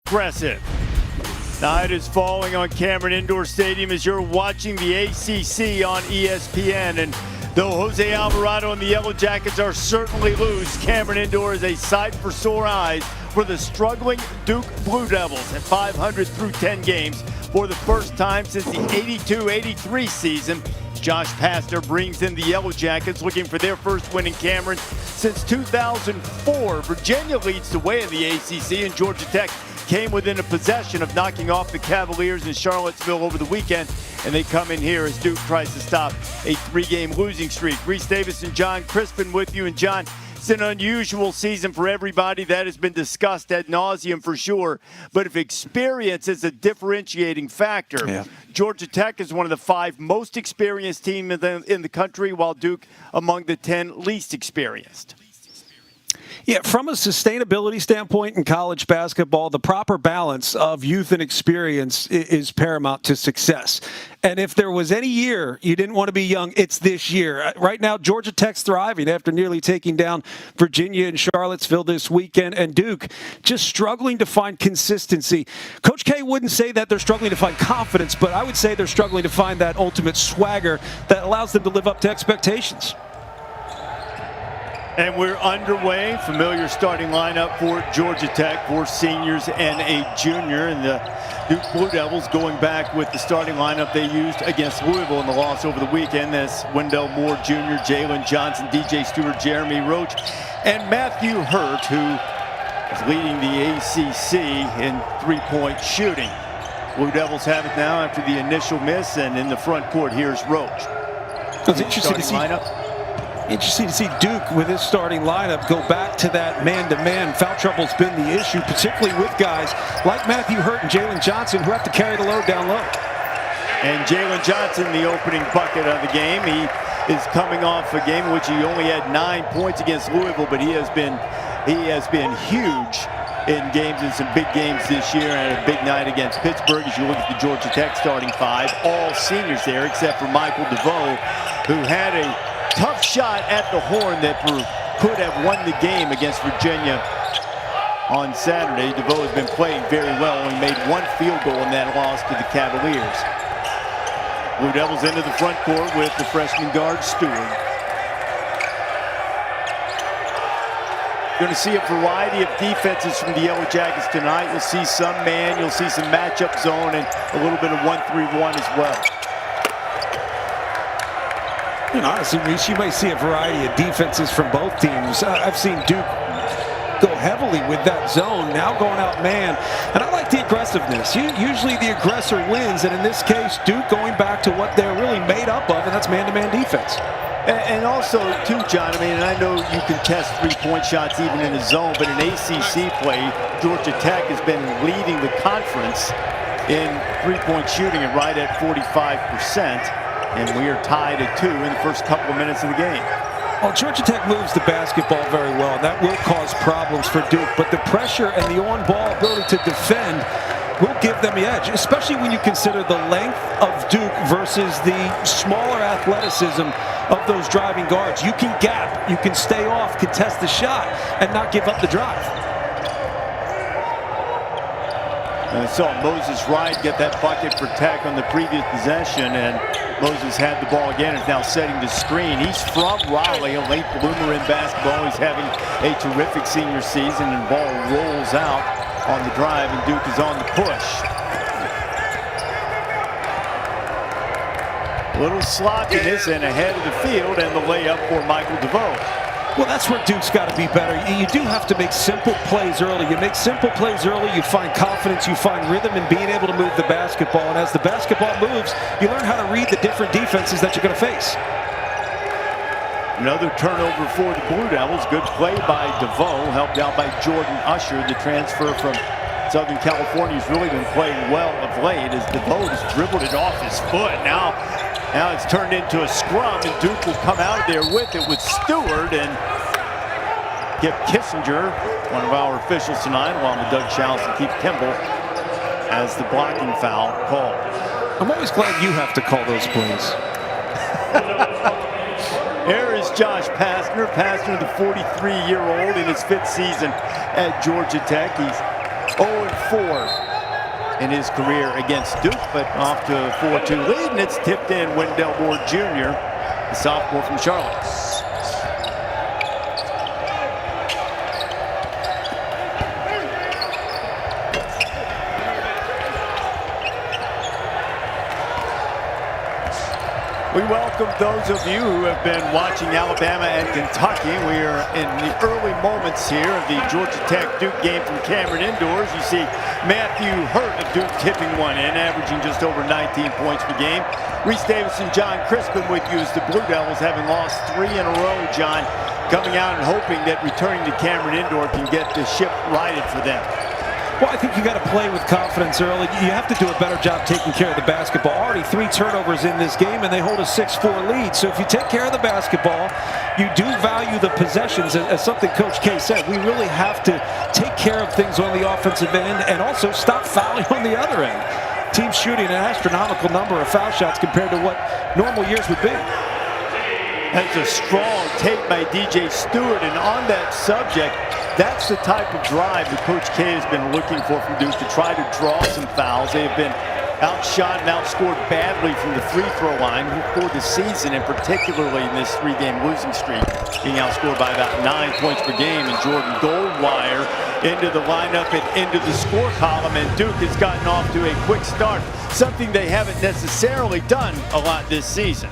aggressive. Night is falling on Cameron Indoor Stadium as you're watching the ACC on ESPN. And though Jose Alvarado and the Yellow Jackets are certainly loose, Cameron Indoor is a sight for sore eyes for the struggling Duke Blue Devils at 500 through 10 games for the first time since the 82-83 season. Josh Pastner brings in the Yellow Jackets looking for their first win in Cameron since 2004. Virginia leads the way in the ACC, and Georgia Tech came within a possession of knocking off the Cavaliers in Charlottesville over the weekend, and they come in here as Duke tries to stop a three-game losing streak. Reese Davis and John Crispin with you. And John, it's an unusual season for everybody. That has been discussed ad nauseum for sure. But if experience is a differentiating factor, Georgia Tech is one of the 5 most experienced teams in the country, while Duke among the 10 least experienced. Yeah, from a sustainability standpoint in college basketball, the proper balance of youth and experience is paramount to success. And if there was any year you didn't want to be young, it's this year. Right now, Georgia Tech's thriving after nearly taking down Virginia and Charlottesville this weekend, and Duke just struggling to find consistency. Coach K wouldn't say that they're struggling to find confidence, but I would say they're struggling to find that ultimate swagger that allows them to live up to expectations. And we're underway. Familiar starting lineup for Georgia Tech, 4 seniors and a junior. And the Duke Blue Devils going back with the starting lineup they used against Louisville in the loss over the weekend. That's Wendell Moore Jr., Jalen Johnson, DJ Stewart, Jeremy Roach, and Matthew Hurt, who is leading the ACC in three-point shooting. Blue Devils have it now after the initial miss, and in the front court, here's Roach. It's interesting to see. Interesting to see Duke with his starting lineup go back to that man-to-man. Foul trouble's been the issue, particularly with guys like Matthew Hurt and Jalen Johnson, who have to carry the load down low. And Jalen Johnson, the opening bucket of the game. He is coming off a game in which he only had 9 points against Louisville, but he has been huge in games, in some big games this year, and a big night against Pittsburgh. As you look at the Georgia Tech starting 5, all seniors there except for Michael DeVoe, who had a tough shot at the horn that could have won the game against Virginia on Saturday. DeVoe has been playing very well. Only made 1 field goal in that loss to the Cavaliers. Blue Devils into the front court with the freshman guard Stewart. Going to see a variety of defenses from the Yellow Jackets tonight. You'll see some man, you'll see some matchup zone, and a little bit of 1-3-1 as well. And honestly, Reese, you may see a variety of defenses from both teams. I've seen Duke go heavily with that zone, now going out man. And I like the aggressiveness. Usually the aggressor wins, and in this case, Duke going back to what they're really made up of, and that's man-to-man defense. And also, too, John, I mean, and I know you can test three-point shots even in a zone, but in ACC play, Georgia Tech has been leading the conference in three-point shooting at right at 45%. And we are tied at 2 in the first couple of minutes of the game. Well, Georgia Tech moves the basketball very well, and that will cause problems for Duke. But the pressure and the on-ball ability to defend will give them the edge, especially when you consider the length of Duke versus the smaller athleticism of those driving guards. You can gap, you can stay off, contest the shot, and not give up the drive. And I saw Moses Wright get that bucket for Tech on the previous possession, and Moses had the ball again, is now setting the screen. He's from Raleigh, a late bloomer in basketball. He's having a terrific senior season, and the ball rolls out on the drive, and Duke is on the push. Little slopiness and ahead of the field, and the layup for Michael DeVoe. Well, that's where Duke's got to be better. You do have to make simple plays early. You make simple plays early, you find confidence, you find rhythm in being able to move the basketball. And as the basketball moves, you learn how to read the different defenses that you're going to face. Another turnover for the Blue Devils. Good play by DeVoe, helped out by Jordan Usher. The transfer from Southern California has really been playing well of late as DeVoe has dribbled it off his foot. Now it's turned into a scrum, and Duke will come out of there with it with Stewart and Kip Kissinger, one of our officials tonight, along with Doug Schaus and Keith Kimball, as the blocking foul called. I'm always glad you have to call those plays. Here is Josh Pastner. Pastner, the 43-year-old in his 5th season at Georgia Tech. He's 0-4 in his career against Duke, but off to a 4-2 lead, and it's tipped in Wendell Moore Jr., the sophomore from Charlotte. We welcome those of you who have been watching Alabama and Kentucky. We are in the early moments here of the Georgia Tech-Duke game from Cameron Indoors. You see Matthew Hurt of Duke tipping one in, averaging just over 19 points per game. Reese Davis and John Crispin with you as the Blue Devils, having lost 3 in a row, John, coming out and hoping that returning to Cameron Indoor can get the ship righted for them. Well, I think you got to play with confidence early. You have to do a better job taking care of the basketball. Already 3 turnovers in this game, and they hold a 6-4 lead. So if you take care of the basketball, you do value the possessions. As something Coach K said, we really have to take care of things on the offensive end and also stop fouling on the other end. Teams shooting an astronomical number of foul shots compared to what normal years would be. That's a strong take by DJ Stewart, and on that subject, that's the type of drive that Coach K has been looking for from Duke, to try to draw some fouls. They have been outshot and outscored badly from the free throw line for the season, and particularly in this 3-game losing streak, being outscored by about 9 points per game. And Jordan Goldwire into the lineup and into the score column, and Duke has gotten off to a quick start, something they haven't necessarily done a lot this season.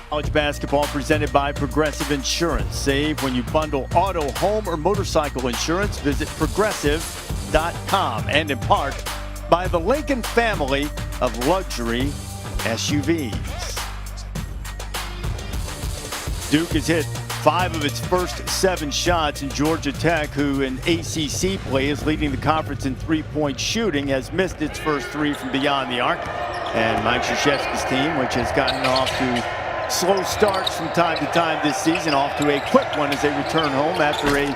College basketball presented by Progressive Insurance. Save when you bundle auto, home, or motorcycle insurance. Visit progressive.com. And in part by the Lincoln family of luxury SUVs. Duke has hit 5 of its first 7 shots, and Georgia Tech, who in ACC play is leading the conference in 3-point shooting, has missed its first 3 from beyond the arc. And Mike Krzyzewski's team, which has gotten off to slow starts from time to time this season, off to a quick one as they return home after a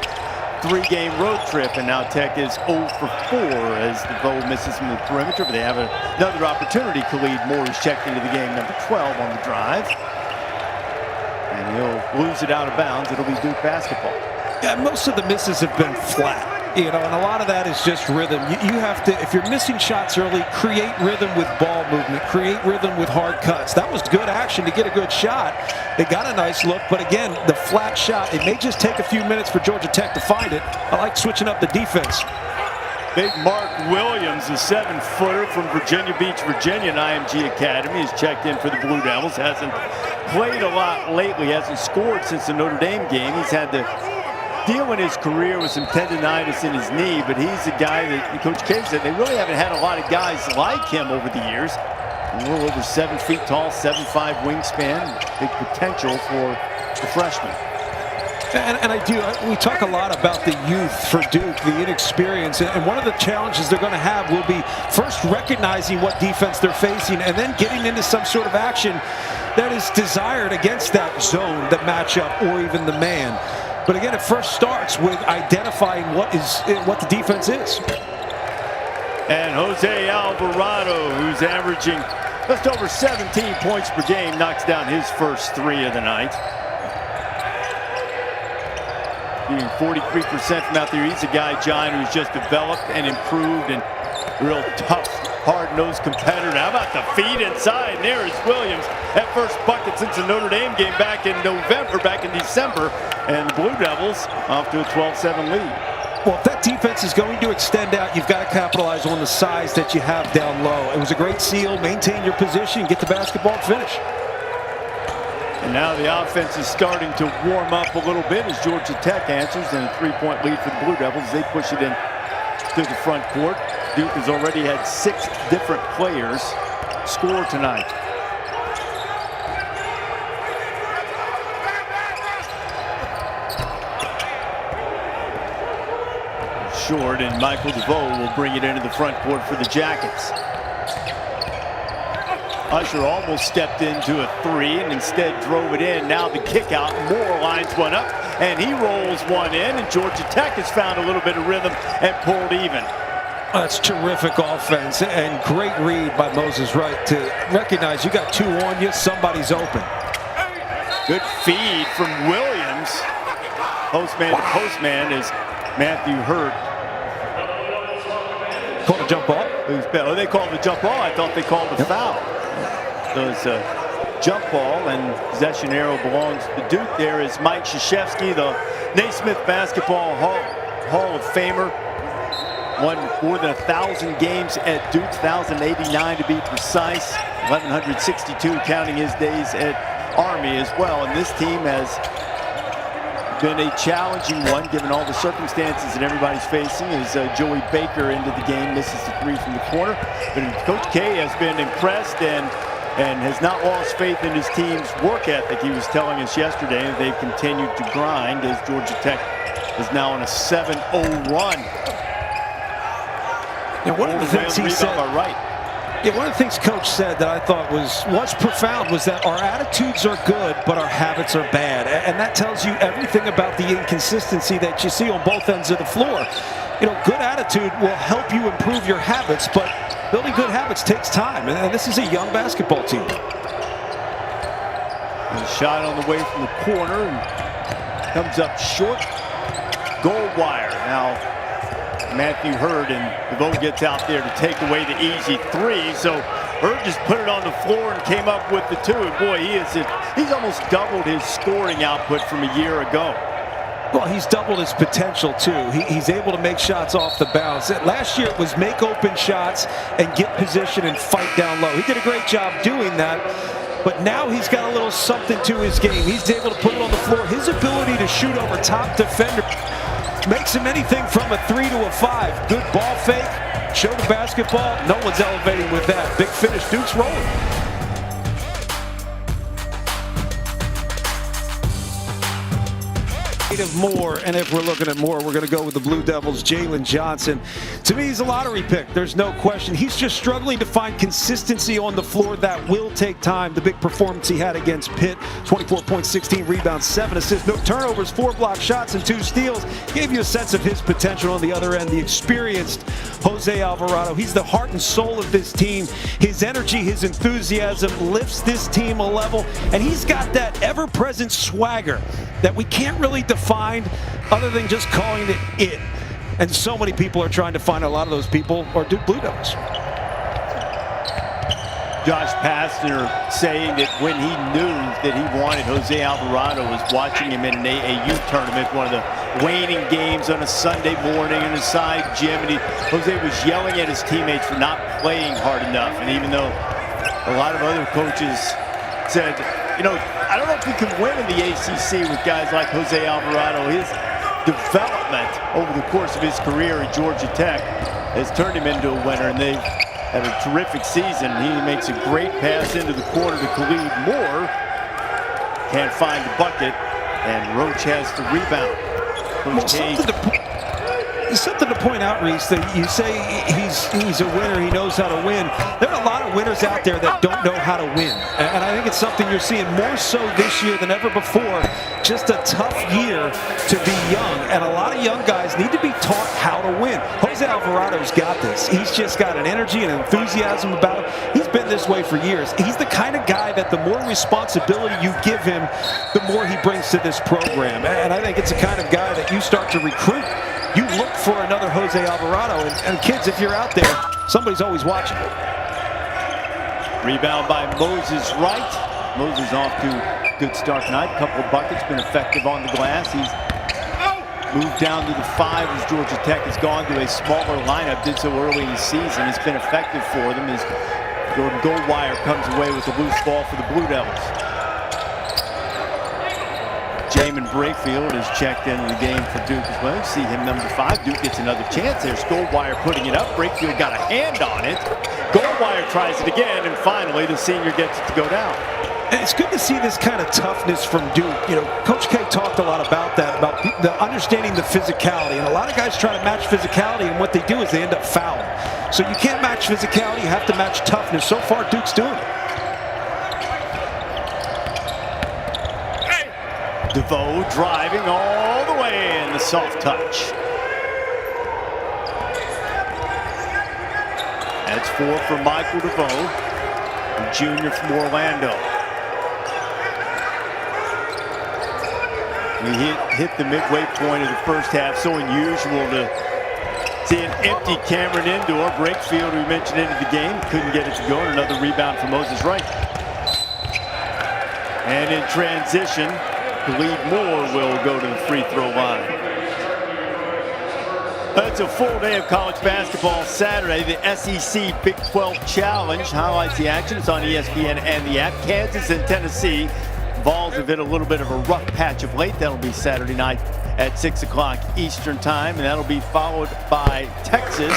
3-game road trip. And now Tech is 0 for 4 as the bow misses from the perimeter, but they have another opportunity. Khalid Moore is checked into the game, number 12 on the drive, and he'll lose it out of bounds. It'll be Duke basketball. Yeah, most of the misses have been flat. And a lot of that is just rhythm. You have to, if you're missing shots early, create rhythm with ball movement, create rhythm with hard cuts. That was good action to get a good shot. They got a nice look, but again, the flat shot, it may just take a few minutes for Georgia Tech to find it. I like switching up the defense. Big Mark Williams, a 7-footer from Virginia Beach, Virginia, an IMG Academy, is checked in for the Blue Devils. Hasn't played a lot lately, hasn't scored since the Notre Dame game. He's had to deal in his career with some tendonitis in his knee, but he's a guy that Coach K said they really haven't had a lot of guys like him over the years. A little over 7 feet tall, 7'5" wingspan, big potential for the freshman. And we talk a lot about the youth for Duke, the inexperience, and one of the challenges they're going to have will be first recognizing what defense they're facing and then getting into some sort of action that is desired against that zone, the matchup, or even the man. But again, it first starts with identifying what the defense is. And Jose Alvarado, who's averaging just over 17 points per game, knocks down his first 3 of the night. Shooting 43% from out there. He's a guy, John, who's just developed and improved, and real tough, hard-nosed competitor. How about the feed inside? And there is Williams. That first bucket since the Notre Dame game back in December. And the Blue Devils off to a 12-7 lead. Well, if that defense is going to extend out, you've got to capitalize on the size that you have down low. It was a great seal. Maintain your position, get the basketball, and finish. And now the offense is starting to warm up a little bit as Georgia Tech answers, and a 3-point lead for the Blue Devils as they push it in to the front court. Duke has already had 6 different players score tonight. Short, and Michael DeVoe will bring it into the front court for the Jackets. Usher almost stepped into a three and instead drove it in. Now the kick out. Moore lines one up and he rolls one in. And Georgia Tech has found a little bit of rhythm and pulled even. That's terrific offense and great read by Moses Wright to recognize you got two on you, somebody's open. Good feed from Williams. Postman to postman is Matthew Hurt. Called a jump ball? Oh, they called the jump ball. I thought they called the foul. So it's a jump ball, and possession arrow belongs to Duke. There is Mike Krzyzewski, the Naismith Basketball Hall of Famer. Won more than 1,000 games at Duke, 1,089 to be precise, 1,162 counting his days at Army as well. And this team has been a challenging one given all the circumstances that everybody's facing as Joey Baker into the game misses the three from the corner. But Coach K has been impressed and has not lost faith in his team's work ethic. He was telling us yesterday that they've continued to grind as Georgia Tech is now on a 7-0 run. And one of the things he said, one of the things Coach said that I thought was profound was that our attitudes are good, but our habits are bad. And that tells you everything about the inconsistency that you see on both ends of the floor. You know, good attitude will help you improve your habits, but building good habits takes time. And this is a young basketball team. A shot on the way from the corner and comes up short. Gold wire. Now Matthew Hurd, and DeVoe gets out there to take away the easy three. So Hurd just put it on the floor and came up with the two. And boy, he's almost doubled his scoring output from a year ago. Well, he's doubled his potential, too. He's able to make shots off the bounce. Last year, it was make open shots and get position and fight down low. He did a great job doing that. But now he's got a little something to his game. He's able to put it on the floor. His ability to shoot over top defender makes him anything from a 3 to a 5. Good ball fake. Show the basketball. No one's elevating with that. Big finish. Duke's rolling. Of more, and if we're looking at more, we're going to go with the Blue Devils. Jalen Johnson, to me, he's a lottery pick. There's no question. He's just struggling to find consistency on the floor. That will take time. The big performance he had against Pitt, 24 points, 16 rebounds, 7 assists, no turnovers, 4 block shots, and 2 steals. Gave you a sense of his potential on the other end. The experienced Jose Alvarado. He's the heart and soul of this team. His energy, his enthusiasm lifts this team a level, and he's got that ever-present swagger that we can't really define other than just calling it. And so many people are trying to find a lot of those people are Duke Blue Devils. Josh Pastner saying that when he knew that he wanted Jose Alvarado was watching him in an AAU tournament, one of the waning games on a Sunday morning in a side gym, and Jose was yelling at his teammates for not playing hard enough. And even though a lot of other coaches said, you know, I don't know if we can win in the ACC with guys like Jose Alvarado. His development over the course of his career at Georgia Tech has turned him into a winner, and they've had a terrific season. He makes a great pass into the corner to Khalid Moore. Can't find the bucket, and Roach has the rebound. There's something to point out, Reese, that you say he's a winner, he knows how to win. There are a lot of winners out there that don't know how to win. And I think it's something you're seeing more so this year than ever before. Just a tough year to be young. And a lot of young guys need to be taught how to win. Jose Alvarado's got this. He's just got an energy and enthusiasm about him. He's been this way for years. He's the kind of guy that the more responsibility you give him, the more he brings to this program. And I think it's the kind of guy that you start to recruit. You look for another Jose Alvarado, and kids, if you're out there, somebody's always watching. Rebound by Moses Wright. Moses off to a good start tonight. A couple of buckets, been effective on the glass. He's moved down to the 5 as Georgia Tech has gone to a smaller lineup. Did so early in the season. It's been effective for them as Jordan Goldwire comes away with a loose ball for the Blue Devils. Jamin Brakefield has checked into the game for Duke as well. You see him, number 5. Duke gets another chance. There's Goldwire putting it up. Brakefield got a hand on it. Goldwire tries it again, and finally the senior gets it to go down. And it's good to see this kind of toughness from Duke. You know, Coach K talked a lot about that, about the understanding the physicality. And a lot of guys try to match physicality, and what they do is they end up fouling. So you can't match physicality, you have to match toughness. So far, Duke's doing it. DeVoe driving all the way in the soft touch. That's 4 for Michael DeVoe, a junior from Orlando. We hit the midway point of the first half. So unusual to see an empty Cameron Indoor. Brakefield, we mentioned, into the game. Couldn't get it to go. And another rebound for Moses Wright. And in transition, Khalid Moore will go to the free throw line. It's a full day of college basketball Saturday. The SEC Big 12 Challenge highlights the action. It's on ESPN and the app. Kansas and Tennessee. Vols have hit a little bit of a rough patch of late. That'll be Saturday night at 6 o'clock Eastern time. And that'll be followed by Texas,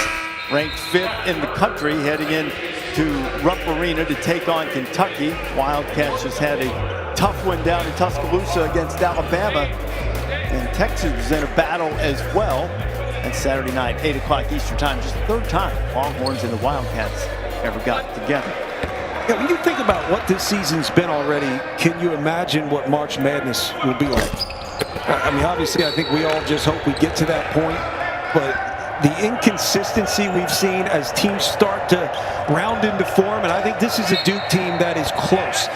ranked 5th in the country, heading in to Rupp Arena to take on Kentucky. Wildcats just had a tough one down in Tuscaloosa against Alabama. And Texas is in a battle as well. And Saturday night, 8 o'clock Eastern time, just the third time Longhorns and the Wildcats ever got together. Yeah, when you think about what this season's been already, can you imagine what March Madness will be like? I mean, obviously, I think we all just hope we get to that point, but the inconsistency we've seen as teams start to round into form, and I think this is a Duke team that is close.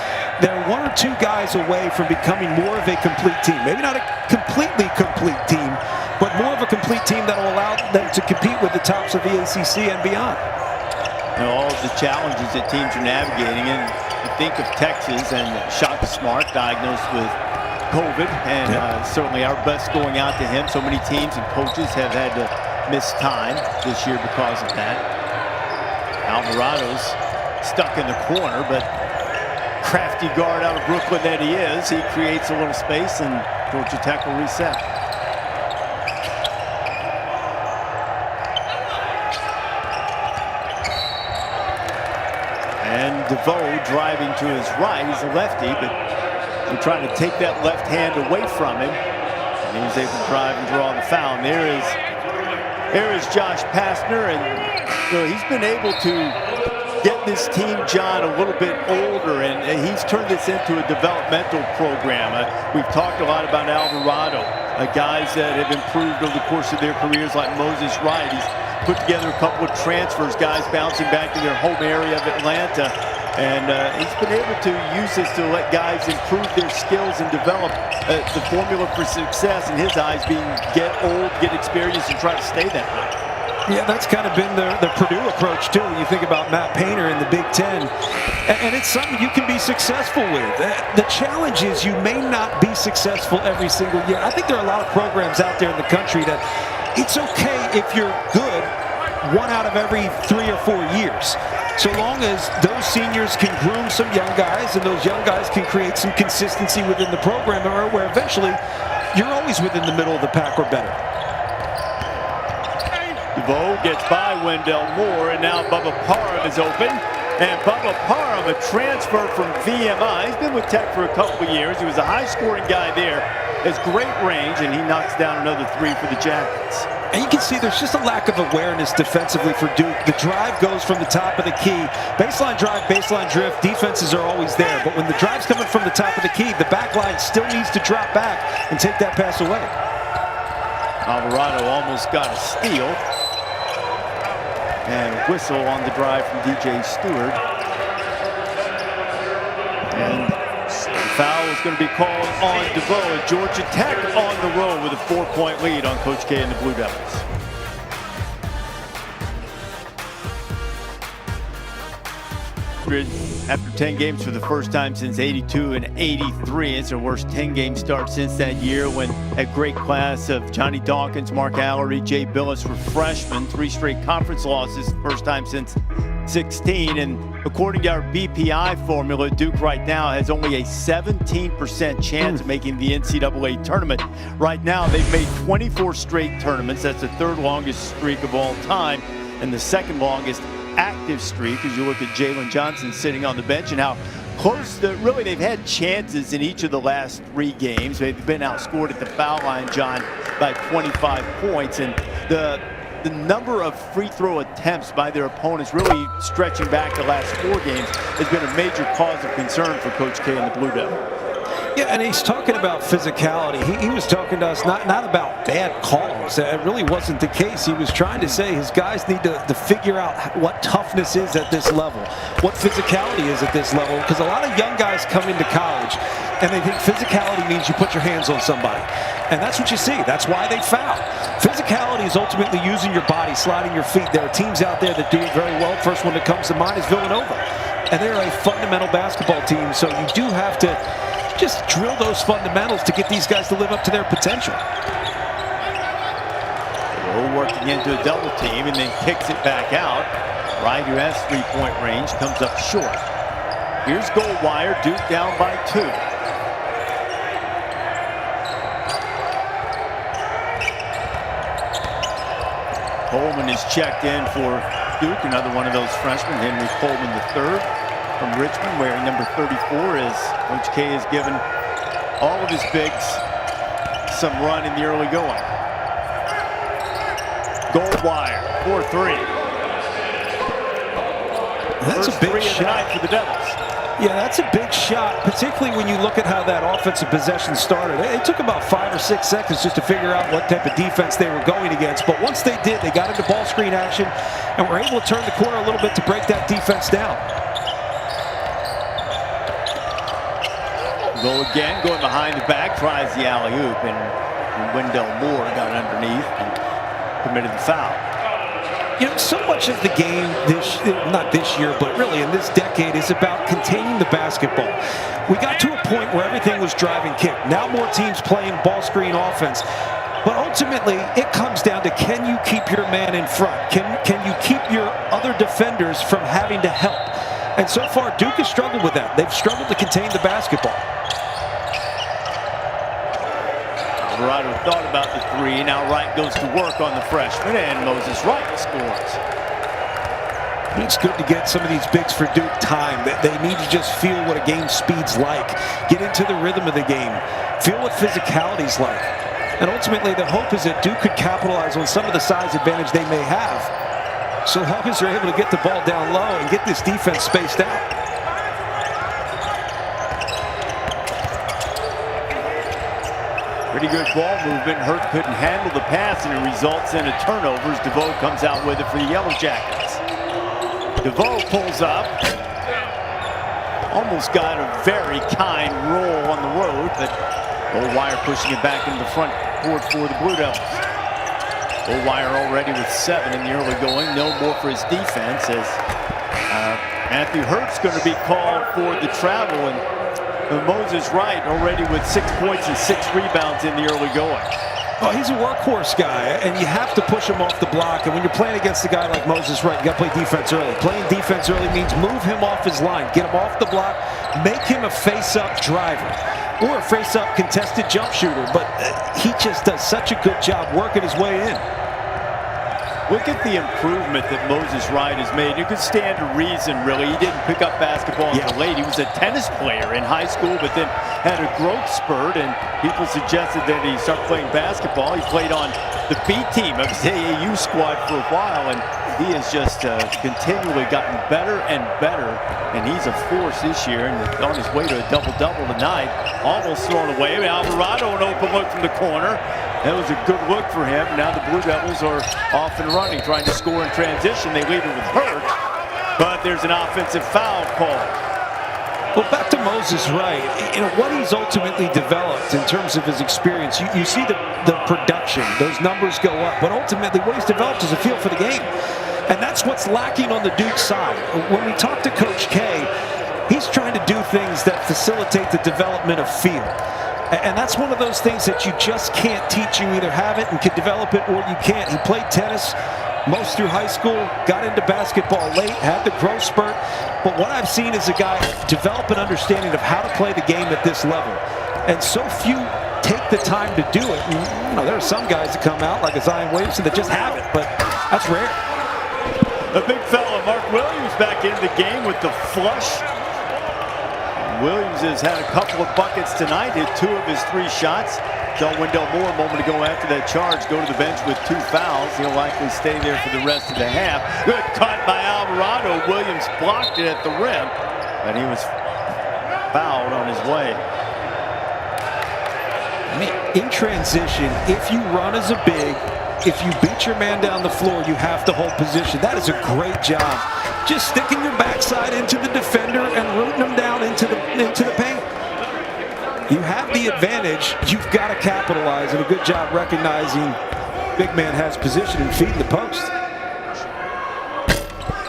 They're 1 or 2 guys away from becoming more of a complete team. Maybe not a completely complete team, but more of a complete team that will allow them to compete with the tops of the ACC and beyond. You know, all of the challenges that teams are navigating, and you think of Texas and Shaka Smart diagnosed with COVID, and certainly our best going out to him. So many teams and coaches have had to miss time this year because of that. Alvarado's stuck in the corner, but crafty guard out of Brooklyn that he is, he creates a little space, and Georgia Tech will reset. And DeVoe driving to his right. He's a lefty, but we're trying to take that left hand away from him. And he was able to drive and draw the foul. And there is Josh Pastner, and you know, he's been able to get this team, John, a little bit older, and he's turned this into a developmental program. We've talked a lot about Alvarado, guys that have improved over the course of their careers, like Moses Wright. He's put together a couple of transfers, guys bouncing back to their home area of Atlanta. And he's been able to use this to let guys improve their skills and develop the formula for success in his eyes being get old, get experience, and try to stay that way. Yeah, that's kind of been the Purdue approach, too, when you think about Matt Painter in the Big Ten. And it's something you can be successful with. The challenge is you may not be successful every single year. I think there are a lot of programs out there in the country that it's okay if you're good 1 out of every 3 or 4 years. So long as those seniors can groom some young guys and those young guys can create some consistency within the program, or where eventually you're always within the middle of the pack or better. DeVoe gets by Wendell Moore, and now Bubba Parham is open. And Bubba Parham, a transfer from VMI. He's been with Tech for a couple of years. He was a high-scoring guy there. Has great range, and he knocks down another 3 for the Jackets. And you can see there's just a lack of awareness defensively for Duke. The drive goes from the top of the key. Baseline drive, baseline drift, defenses are always there. But when the drive's coming from the top of the key, the back line still needs to drop back and take that pass away. Alvarado almost got a steal. And a whistle on the drive from DJ Stewart. And the foul is going to be called on DeVoe. Georgia Tech on the road with a 4-point lead on Coach K and the Blue Devils. After 10 games for the first time since '82 and '83. It's their worst 10-game start since that year when a great class of Johnny Dawkins, Mark Allery, Jay Billis were freshmen. 3 straight conference losses, first time since '16. And according to our BPI formula, Duke right now has only a 17% chance of making the NCAA tournament. Right now, they've made 24 straight tournaments. That's the 3rd longest streak of all time and the 2nd longest active streak, as you look at Jalen Johnson sitting on the bench and how close really they've had chances in each of the last 3 games. They've been outscored at the foul line, John, by 25 points, and the number of free throw attempts by their opponents, really stretching back the last 4 games, has been a major cause of concern for Coach K and the Blue Devils. Yeah, and he's talking about physicality. He was talking to us not about bad calls. It really wasn't the case. He was trying to say his guys need to figure out what toughness is at this level, what physicality is at this level, because a lot of young guys come into college and they think physicality means you put your hands on somebody. And that's what you see. That's why they foul. Physicality is ultimately using your body, sliding your feet. There are teams out there that do it very well. First one that comes to mind is Villanova. And they're a fundamental basketball team, so you do have to just drill those fundamentals to get these guys to live up to their potential. Lowe working into a double team and then kicks it back out. Wright, who has three-point range, comes up short. Here's Goldwire, Duke down by 2. Coleman is checked in for Duke, another one of those freshmen, Henry Coleman III from Richmond, wearing number 34, as Coach K has given all of his bigs some run in the early going. Goldwire, 4-3. That's First a big three of the shot night for the Devils. Yeah, that's a big shot, particularly when you look at how that offensive possession started. It took about 5 or 6 seconds just to figure out what type of defense they were going against. But once they did, they got into ball screen action and were able to turn the corner a little bit to break that defense down. Go again, going behind the back, tries the alley-oop, and Wendell Moore got underneath and committed the foul. You know, so much of the game, not this year, but really in this decade, is about containing the basketball. We got to a point where everything was drive and kick. Now more teams playing ball screen offense. But ultimately, it comes down to, can you keep your man in front? Can you keep your other defenders from having to help? And so far, Duke has struggled with that. They've struggled to contain the basketball. Alvarado thought about the three. Now Wright goes to work on the freshman, and Moses Wright scores. It's good to get some of these bigs for Duke time. They need to just feel what a game speed's like, get into the rhythm of the game, feel what physicality's like. And ultimately, the hope is that Duke could capitalize on some of the size advantage they may have, so long as they're able to get the ball down low and get this defense spaced out. Pretty good ball movement. Hurt couldn't handle the pass, and it results in a turnover as DeVoe comes out with it for the Yellow Jackets. DeVoe pulls up. Almost got a very kind roll on the road, but Goldwire pushing it back into the front court for the Blue Devils. Goldwire already with 7 in the early going. No more for his defense, as Matthew Hurt's going to be called for the travel, and Moses Wright already with 6 points and 6 rebounds in the early going. Oh, he's a workhorse guy, and you have to push him off the block. And when you're playing against a guy like Moses Wright, you got to play defense early. Playing defense early means move him off his line, get him off the block, make him a face-up driver or a face-up contested jump shooter. But he just does such a good job working his way in. Look at the improvement that Moses Wright has made. You could stand to reason, really. He didn't pick up basketball until late. He was a tennis player in high school, but then had a growth spurt, and people suggested that he start playing basketball. He played on the B team of his AAU squad for a while, and he has just continually gotten better and better, and he's a force this year, and on his way to a double-double tonight. Almost thrown away. Alvarado, an open look from the corner. That was a good look for him. Now the Blue Devils are off and running, trying to score in transition. They lead it with Hurt, but there's an offensive foul called. Well, back to Moses Wright, you know, what he's ultimately developed in terms of his experience, you see the production, those numbers go up, but ultimately what he's developed is a feel for the game. And that's what's lacking on the Duke side. When we talk to Coach K, he's trying to do things that facilitate the development of feel. And that's one of those things that you just can't teach. You either have it and can develop it, or you can't. He played tennis most through high school, got into basketball late, had the growth spurt. But what I've seen is a guy develop an understanding of how to play the game at this level. And so few take the time to do it. And, you know, there are some guys that come out, like a Zion Williamson, that just have it, but that's rare. The big fella, Mark Williams, back into the game with the flush. Williams has had a couple of buckets tonight, hit 2 of his 3 shots. Saw Wendell Moore a moment ago after that charge go to the bench with 2 fouls. He'll likely stay there for the rest of the half. Good cut by Alvarado. Williams blocked it at the rim, and he was fouled on his way. I mean, in transition, if you run as a big, if you beat your man down the floor, you have to hold position. That is a great job. Just sticking your backside into the defender and rooting them down into the paint. You have the advantage. You've got to capitalize, and a good job recognizing big man has position and feeding the post.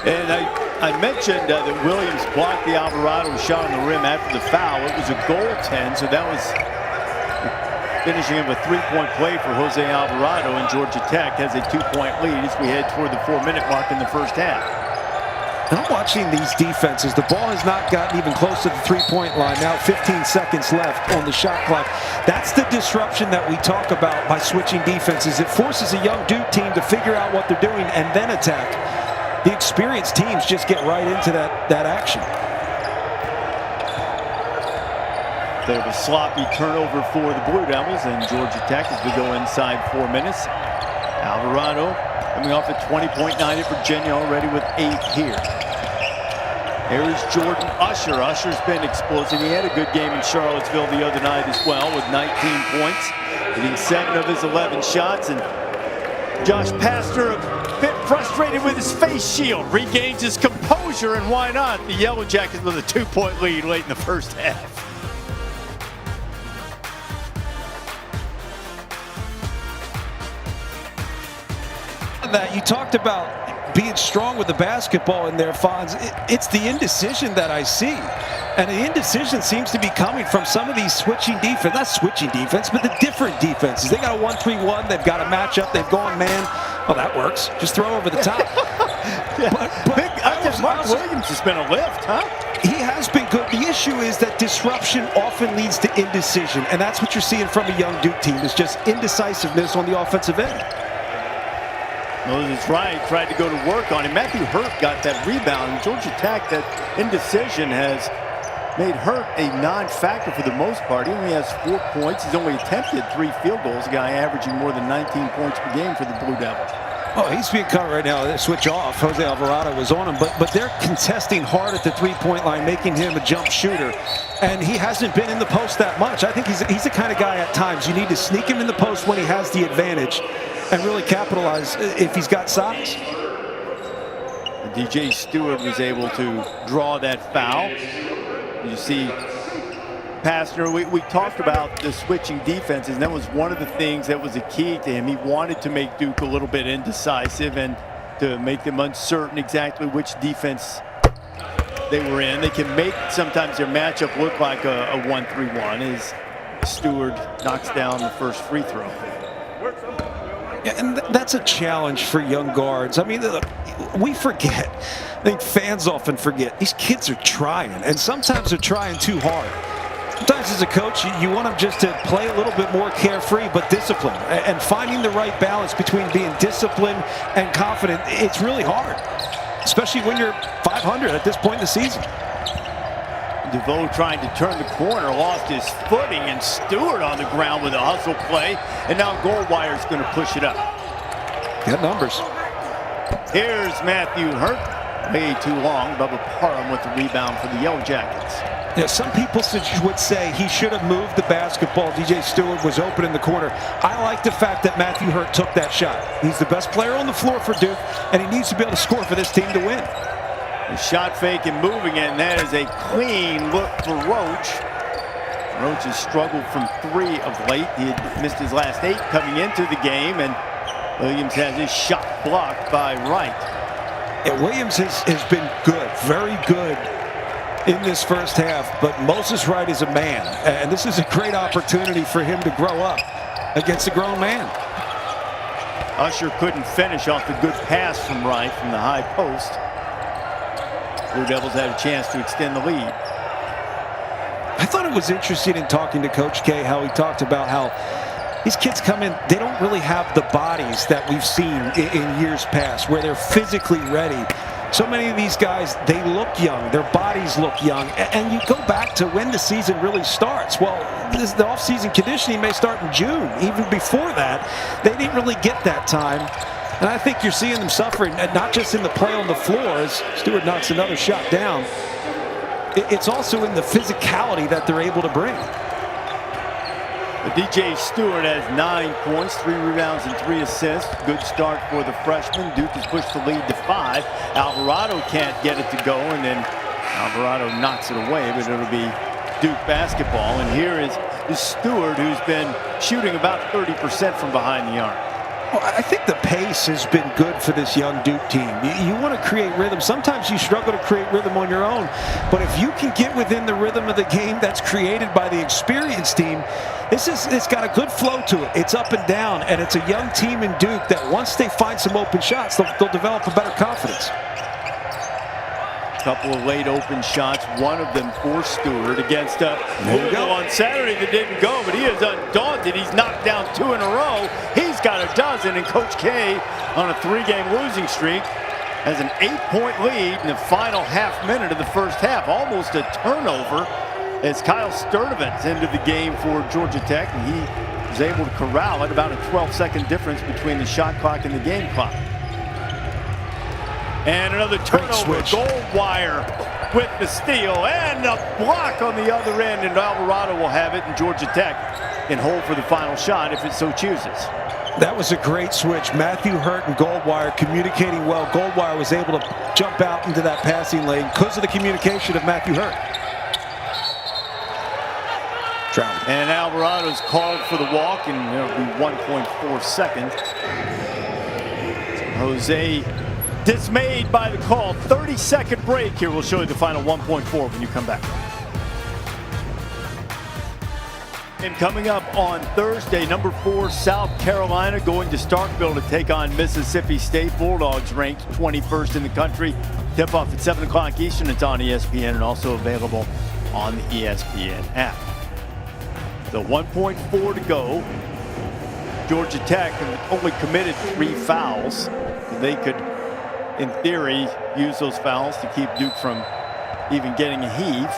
And I mentioned that Williams blocked the Alvarado shot on the rim after the foul. It was a goaltend, so that was finishing of a three-point play for Jose Alvarado, and Georgia Tech has a 2-point lead as we head toward the 4-minute mark in the first half. And I'm watching these defenses. The ball has not gotten even close to the three-point line. Now 15 seconds left on the shot clock. That's the disruption that we talk about by switching defenses. It forces a young Duke team to figure out what they're doing and then attack. The experienced teams just get right into that action. Bit of a sloppy turnover for the Blue Devils, and Georgia Tech as we go inside 4 minutes. Alvarado coming off a 20-point night at Virginia, already with 8 here. Here is Jordan Usher. Usher's been explosive. He had a good game in Charlottesville the other night as well with 19 points, hitting 7 of his 11 shots. And Josh Pastner, a bit frustrated with his face shield, regains his composure, and why not? The Yellow Jackets with a 2-point lead late in the first half. That you talked about being strong with the basketball in there, Fonz. It's the indecision that I see, and the indecision seems to be coming from some of these switching defense, not switching defense, but the different defenses. They got a 1-3-1, they've got a matchup, they've gone man. Well, that works. Just throw over the top. Yeah. I guess Mark Williams has been a lift, huh? He has been good. The issue is that disruption often leads to indecision, and that's what you're seeing from a young Duke team. It's just indecisiveness on the offensive end. Moses Wright tried to go to work on him. Matthew Hurt got that rebound. And Georgia Tech, that indecision has made Hurt a non-factor for the most part. He only has 4 points. He's only attempted 3 field goals. A guy averaging more than 19 points per game for the Blue Devils. Oh, he's being cut right now. They switch off. Jose Alvarado was on him, but they're contesting hard at the three-point line, making him a jump shooter. And he hasn't been in the post that much. I think he's the kind of guy at times you need to sneak him in the post when he has the advantage and really capitalize if he's got size. DJ Stewart was able to draw that foul. You see Pastner, we talked about the switching defenses, and that was one of the things that was a key to him. He wanted to make Duke a little bit indecisive and to make them uncertain exactly which defense they were in. They can make sometimes their matchup look like a 1-3-1 as Stewart knocks down the first free throw. Yeah, and that's a challenge for young guards. I mean, we forget. I think fans often forget. These kids are trying, and sometimes they're trying too hard. Sometimes as a coach, you want them just to play a little bit more carefree, but disciplined. And finding the right balance between being disciplined and confident, it's really hard, especially when you're 500 at this point in the season. DeVoe trying to turn the corner, lost his footing, and Stewart on the ground with a hustle play. And now Goldwire's going to push it up. Got numbers. Here's Matthew Hurt. Way too long. Bubba Parham with the rebound for the Yellow Jackets. Yeah, some people would say he should have moved the basketball. DJ Stewart was open in the corner. I like the fact that Matthew Hurt took that shot. He's the best player on the floor for Duke, and he needs to be able to score for this team to win. The shot fake and moving it, and that is a clean look for Roach. Roach has struggled from 3 of late. He had missed his last 8 coming into the game, and Williams has his shot blocked by Wright. Yeah, Williams has been good, very good in this first half, but Moses Wright is a man, and this is a great opportunity for him to grow up against a grown man. Usher couldn't finish off the good pass from Wright from the high post. Blue Devils had a chance to extend the lead. I thought it was interesting in talking to Coach K how he talked about how these kids come in, they don't really have the bodies that we've seen in years past where they're physically ready. So many of these guys, they look young, their bodies look young, and you go back to when the season really starts. Well, the off-season conditioning may start in June. Even before that, they didn't really get that time. And I think you're seeing them suffering, and not just in the play on the floor as Stewart knocks another shot down. It's also in the physicality that they're able to bring. DJ Stewart has 9 points, 3 rebounds, and 3 assists. Good start for the freshman. Duke has pushed the lead to 5. Alvarado can't get it to go, and then Alvarado knocks it away, but it'll be Duke basketball. And here is Stewart, who's been shooting about 30% from behind the arc. Well, I think the pace has been good for this young Duke team. You want to create rhythm. Sometimes you struggle to create rhythm on your own, but if you can get within the rhythm of the game that's created by the experienced team, it's got a good flow to it. It's up and down, and it's a young team in Duke that once they find some open shots, they'll develop a better confidence. Couple of late open shots, one of them for Stewart against Louisville on Saturday that didn't go, but he is undaunted. He's knocked down 2 in a row. He's got a dozen, and Coach K on a 3-game losing streak has an 8-point lead in the final half minute of the first half. Almost a turnover as Kyle Sturdivant's into the game for Georgia Tech, and he was able to corral it. About a 12-second difference between the shot clock and the game clock. And another turnover, Goldwire with the steal and a block on the other end, and Alvarado will have it, and Georgia Tech can hold for the final shot if it so chooses. That was a great switch. Matthew Hurt and Goldwire communicating well. Goldwire was able to jump out into that passing lane because of the communication of Matthew Hurt. And Alvarado's called for the walk, and it'll be 1.4 seconds. Jose dismayed by the call. 30-second break here. We'll show you the final 1.4 when you come back. And coming up on Thursday, number 4 South Carolina going to Starkville to take on Mississippi State. Bulldogs ranked 21st in the country. Tip-off at 7 o'clock Eastern. It's on ESPN and also available on the ESPN app. So 1.4 to go. Georgia Tech only committed 3 fouls. They could, in theory, use those fouls to keep Duke from even getting a heave.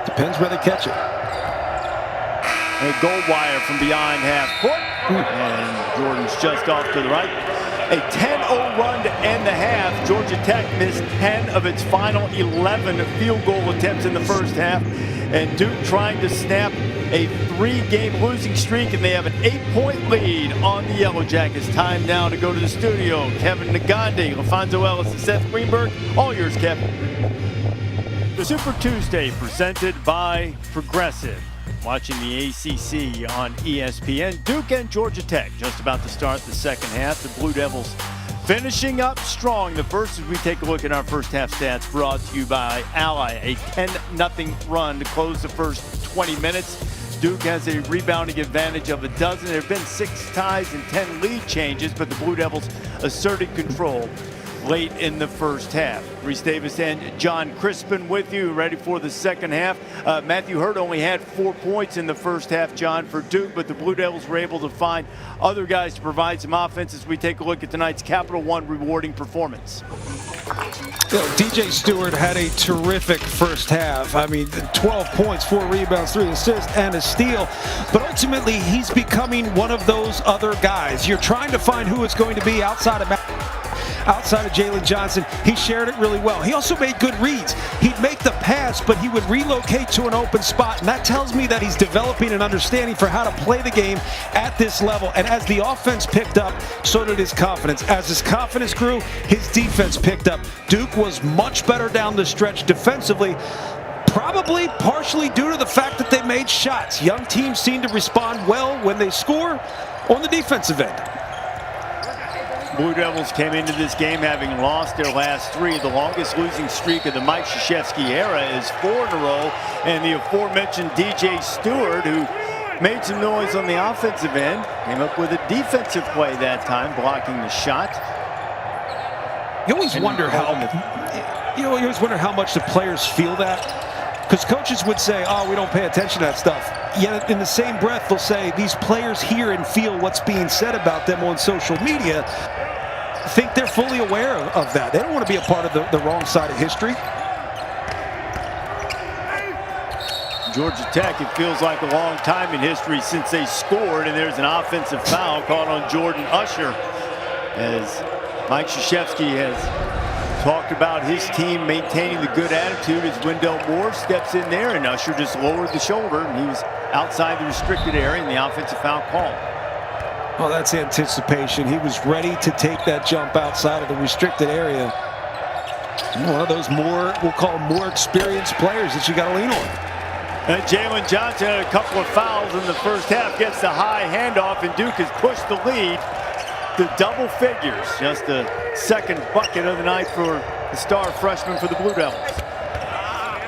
Depends where they catch it. A Goldwire from beyond half court. And Jordan's just off to the right. A 10-0 run to end the half. Georgia Tech missed 10 of its final 11 field goal attempts in the first half. And Duke trying to snap a 3-game losing streak, and they have an 8-point lead on the Yellow Jackets. Time now to go to the studio. Kevin Nagande, LaFonso Ellis, and Seth Greenberg. All yours, Kevin. The Super Tuesday presented by Progressive. Watching the ACC on ESPN. Duke and Georgia Tech just about to start the second half. The Blue Devils finishing up strong. The first, as we take a look at our first half stats, brought to you by Ally. A 10-0 run to close the first 20 minutes. Duke has a rebounding advantage of a dozen. There have been 6 ties and 10 lead changes, but the Blue Devils asserted control late in the first half. Reese Davis and John Crispin with you, ready for the second half. Matthew Hurt only had 4 points in the first half, John, for Duke, but the Blue Devils were able to find other guys to provide some offense as we take a look at tonight's Capital One rewarding performance. DJ Stewart had a terrific first half. I mean, 12 points, 4 rebounds, 3 assists, and a steal. But ultimately, he's becoming one of those other guys. You're trying to find who it's going to be outside of Jalen Johnson. He shared it really well. He also made good reads. He'd make the pass, but he would relocate to an open spot, and that tells me that he's developing an understanding for how to play the game at this level. And as the offense picked up, so did his confidence. As his confidence grew, his defense picked up. Duke was much better down the stretch defensively, probably partially due to the fact that they made shots. Young teams seem to respond well when they score on the defensive end. Blue Devils came into this game having lost their last 3. The longest losing streak of the Mike Krzyzewski era is 4 in a row. And the aforementioned DJ Stewart, who made some noise on the offensive end, came up with a defensive play that time, blocking the shot. You always wonder how much the players feel that. Because coaches would say, oh, we don't pay attention to that stuff. Yet in the same breath, they'll say these players hear and feel what's being said about them on social media. I think they're fully aware of that. They don't want to be a part of the wrong side of history. Georgia Tech, it feels like a long time in history since they scored, and there's an offensive foul called on Jordan Usher as Mike Krzyzewski has Talked about his team maintaining the good attitude as Wendell Moore steps in there, and Usher just lowered the shoulder, and he was outside the restricted area, and the offensive foul call. Well, that's anticipation. He was ready to take that jump outside of the restricted area. One of those we'll call more experienced players that you got to lean on. And Jalen Johnson had a couple of fouls in the first half, gets the high handoff, and Duke has pushed the lead to double figures. Just the second bucket of the night for the star freshman for the Blue Devils.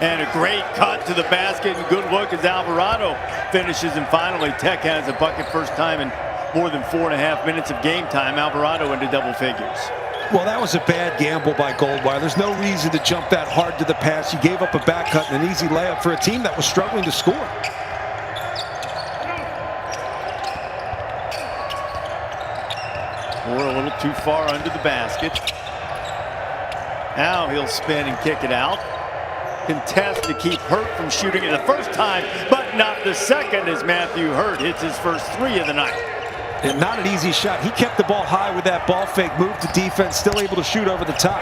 And a great cut to the basket, and good look as Alvarado finishes, and finally Tech has a bucket first time in more than 4.5 minutes of game time. Alvarado into double figures. Well, that was a bad gamble by Goldwire. There's no reason to jump that hard to the pass. You gave up a back cut and an easy layup for a team that was struggling to score. Or a little too far under the basket. Now he'll spin and kick it out. Contest to keep Hurt from shooting it the first time, but not the second, as Matthew Hurt hits his first three of the night. And not an easy shot. He kept the ball high with that ball fake, moved the defense, still able to shoot over the top.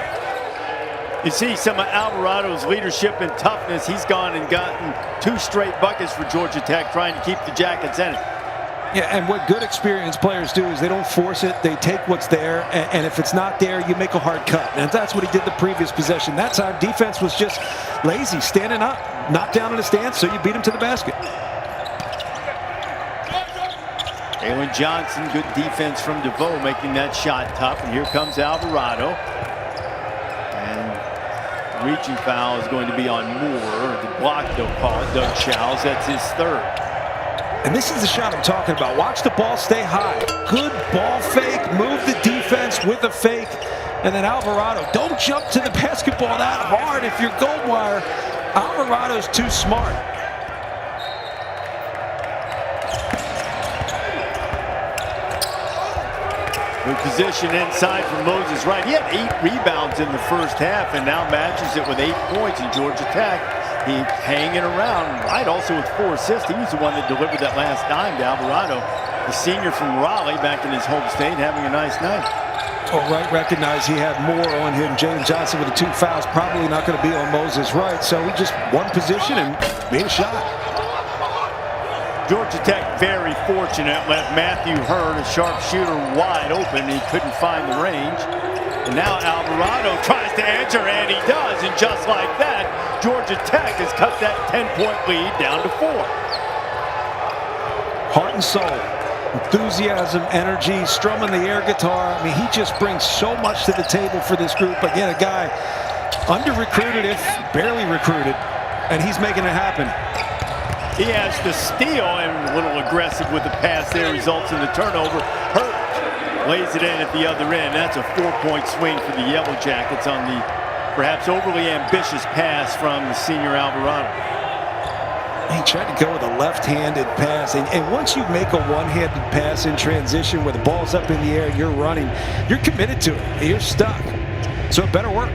You see some of Alvarado's leadership and toughness. He's gone and gotten 2 straight buckets for Georgia Tech, trying to keep the Jackets in it. Yeah, and what good experienced players do is they don't force it. They take what's there, and if it's not there, you make a hard cut. And that's what he did the previous possession. That time, defense was just lazy, standing up, not down in the stance, so you beat him to the basket. Jalen Johnson, good defense from DeVoe, making that shot tough. And here comes Alvarado. And reaching foul is going to be on Moore. The block, they'll call it. Doug Childs, that's his third. And this is the shot I'm talking about. Watch the ball stay high. Good ball fake, move the defense with a fake. And then Alvarado, don't jump to the basketball that hard if you're Goldwire. Alvarado's too smart. Good position inside from Moses Wright. He had 8 rebounds in the first half and now matches it with 8 points in Georgia Tech. He's hanging around. Wright also with 4 assists. He was the one that delivered that last dime to Alvarado, the senior from Raleigh, back in his home state, having a nice night. Well, Wright recognized he had more on him. Jalen Johnson with the 2 fouls, probably not going to be on Moses Wright. So he just one position and made a shot. Georgia Tech very fortunate, left Matthew Hurt, a sharpshooter, wide open. He couldn't find the range. And now Alvarado tries to answer, and he does. And just like that, Georgia Tech has cut that 10-point lead down to 4. Heart and soul, enthusiasm, energy, strumming the air guitar. I mean, he just brings so much to the table for this group. Again, a guy under-recruited, if barely recruited, and he's making it happen. He has to steal, and a little aggressive with the pass there, results in the turnover. Hurt lays it in at the other end. That's a 4-point swing for the Yellow Jackets on the perhaps overly ambitious pass from the senior Alvarado. He tried to go with a left-handed pass, and once you make a one-handed pass in transition where the ball's up in the air, you're running, you're committed to it. You're stuck. So it better work.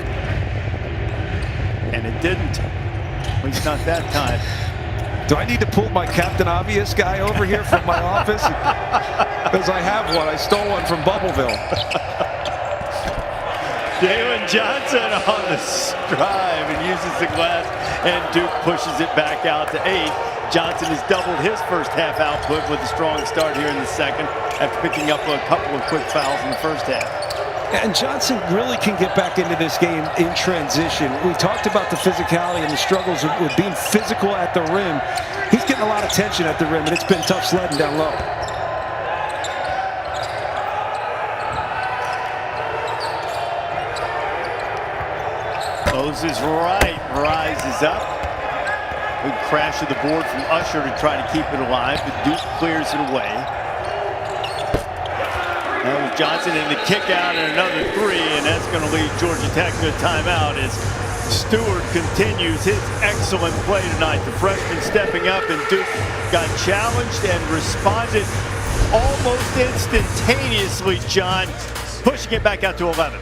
And it didn't. At least not that time. Do I need to pull my Captain Obvious guy over here from my office? Because I have one. I stole one from Bubbleville. Jalen Johnson on the drive and uses the glass, and Duke pushes it back out to 8. Johnson has doubled his first half output with a strong start here in the second after picking up a couple of quick fouls in the first half. And Johnson really can get back into this game in transition. We talked about the physicality and the struggles with being physical at the rim. He's getting a lot of tension at the rim, and it's been tough sledding down low. Moses Wright rises up. Good crash of the board from Usher to try to keep it alive, but Duke clears it away. That was Johnson in the kick out and another 3, and that's going to lead Georgia Tech to a timeout as Stewart continues his excellent play tonight. The freshman stepping up, and Duke got challenged and responded almost instantaneously, John, pushing it back out to 11.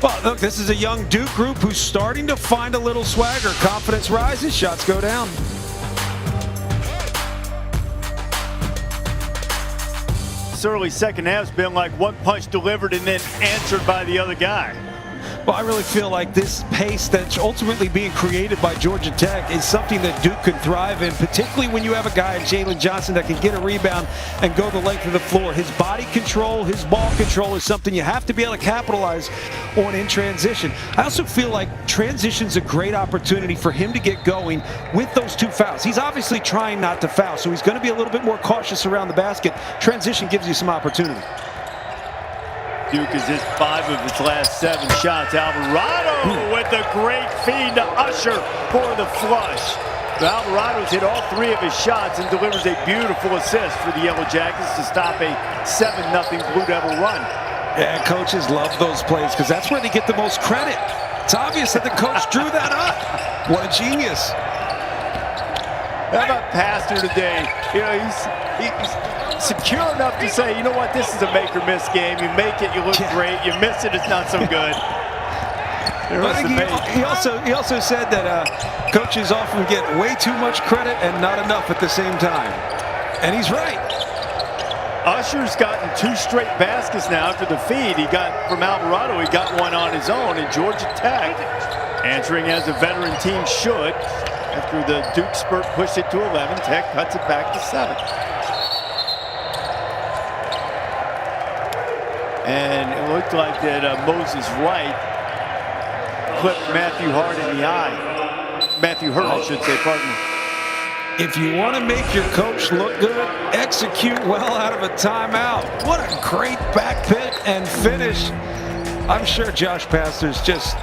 Well, look, this is a young Duke group who's starting to find a little swagger. Confidence rises, shots go down. This early second half's been like one punch delivered and then answered by the other guy. Well, I really feel like this pace that's ultimately being created by Georgia Tech is something that Duke could thrive in, particularly when you have a guy in Jalen Johnson that can get a rebound and go the length of the floor. His body control, his ball control is something you have to be able to capitalize on in transition. I also feel like transition's a great opportunity for him to get going with those two fouls. He's obviously trying not to foul, so he's going to be a little bit more cautious around the basket. Transition gives you some opportunity. Duke has hit 5 of his last 7 shots. Alvarado with a great feed to Usher for the flush. Alvarado's hit all 3 of his shots and delivers a beautiful assist for the Yellow Jackets to stop a 7-0 Blue Devil run. Yeah, coaches love those plays because that's where they get the most credit. It's obvious that the coach drew that up. What a genius. How about Pastor today? You know, he's secure enough to say, you know what, this is a make or miss game. You make it, you look great. You miss it, it's not so good. He also said that coaches often get way too much credit and not enough at the same time. And he's right. Usher's gotten 2 straight baskets now after the feed he got from Alvarado. He got one on his own, and Georgia Tech, answering as a veteran team should, after the Duke spurt pushed it to 11, Tech cuts it back to 7. And it looked like that Moses Wright clipped Matthew Hart in the eye. Matthew Hurt, I should say, pardon me. If you want to make your coach look good, execute well out of a timeout. What a great back pit and finish. I'm sure Josh Pastner's just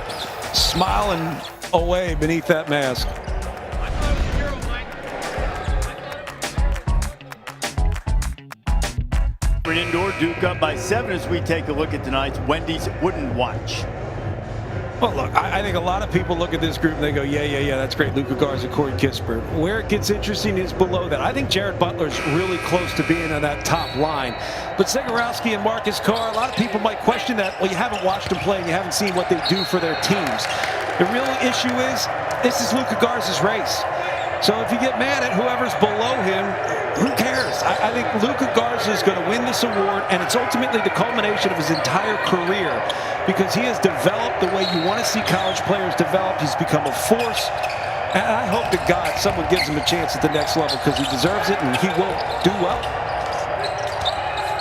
smiling away beneath that mask. Indoor, Duke up by 7 as we take a look at tonight's Wendy's Wooden Watch. Well, look, I think a lot of people look at this group and they go, yeah, that's great. Luka Garza, Corey Kispert. Where it gets interesting is below that. I think Jared Butler's really close to being on that top line. But Zegarowski and Marcus Carr, a lot of people might question that. Well, you haven't watched them play and you haven't seen what they do for their teams. The real issue is, this is Luka Garza's race. So if you get mad at whoever's below him, who cares? I think Luka Garza is going to win this award, and it's ultimately the culmination of his entire career because he has developed the way you want to see college players develop. He's become a force, and I hope to God someone gives him a chance at the next level because he deserves it, and he will do well.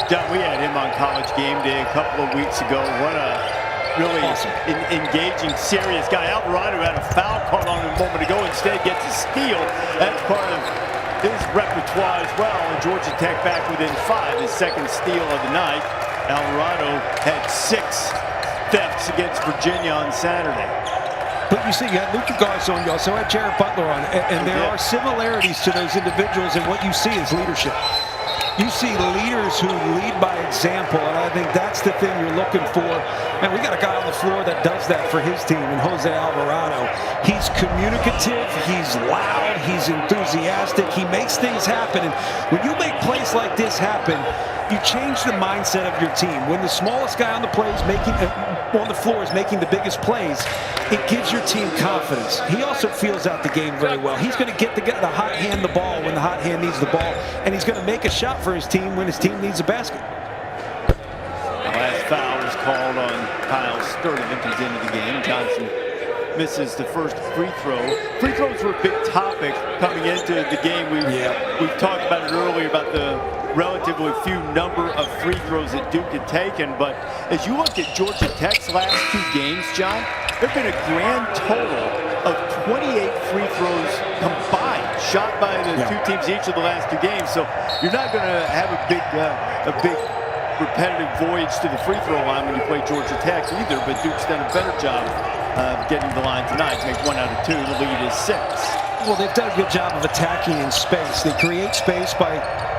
John, we had him on College Game Day a couple of weeks ago. What a really awesome, engaging, serious guy. Alvarado had a foul caught on him a moment ago. Instead gets a steal. That's part of his repertoire as well. And Georgia Tech back within 5. His second steal of the night. Alvarado had 6 thefts against Virginia on Saturday. But you see, you had Luka Garza on, you also had Jared Butler on, and there are similarities to those individuals, and what you see is leadership. You see leaders who lead by example, and I think that's the thing you're looking for. And we got a guy on the floor that does that for his team in Jose Alvarado. He's communicative, he's loud, he's enthusiastic, he makes things happen. And when you make plays like this happen, you change the mindset of your team. When the smallest guy on the floor is making the biggest plays, it gives your team confidence. He also feels out the game very well. He's going to get the hot hand the ball when the hot hand needs the ball, and he's going to make a shot for his team when his team needs a basket. The last foul was called on Kyle Sturdivant. He's into the game. Johnson misses the first free throw. Free throws were a big topic coming into the game. We've talked about it earlier about the relatively few number of free throws that Duke had taken, but as you look at Georgia Tech's last 2 games, John, there have been a grand total of 28 free throws combined, shot by the 2 teams each of the last 2 games. So you're not going to have a big repetitive voyage to the free throw line when you play Georgia Tech either, but Duke's done a better job of getting the line tonight. Make 1 out of 2. The lead is 6. Well, they've done a good job of attacking in space. They create space by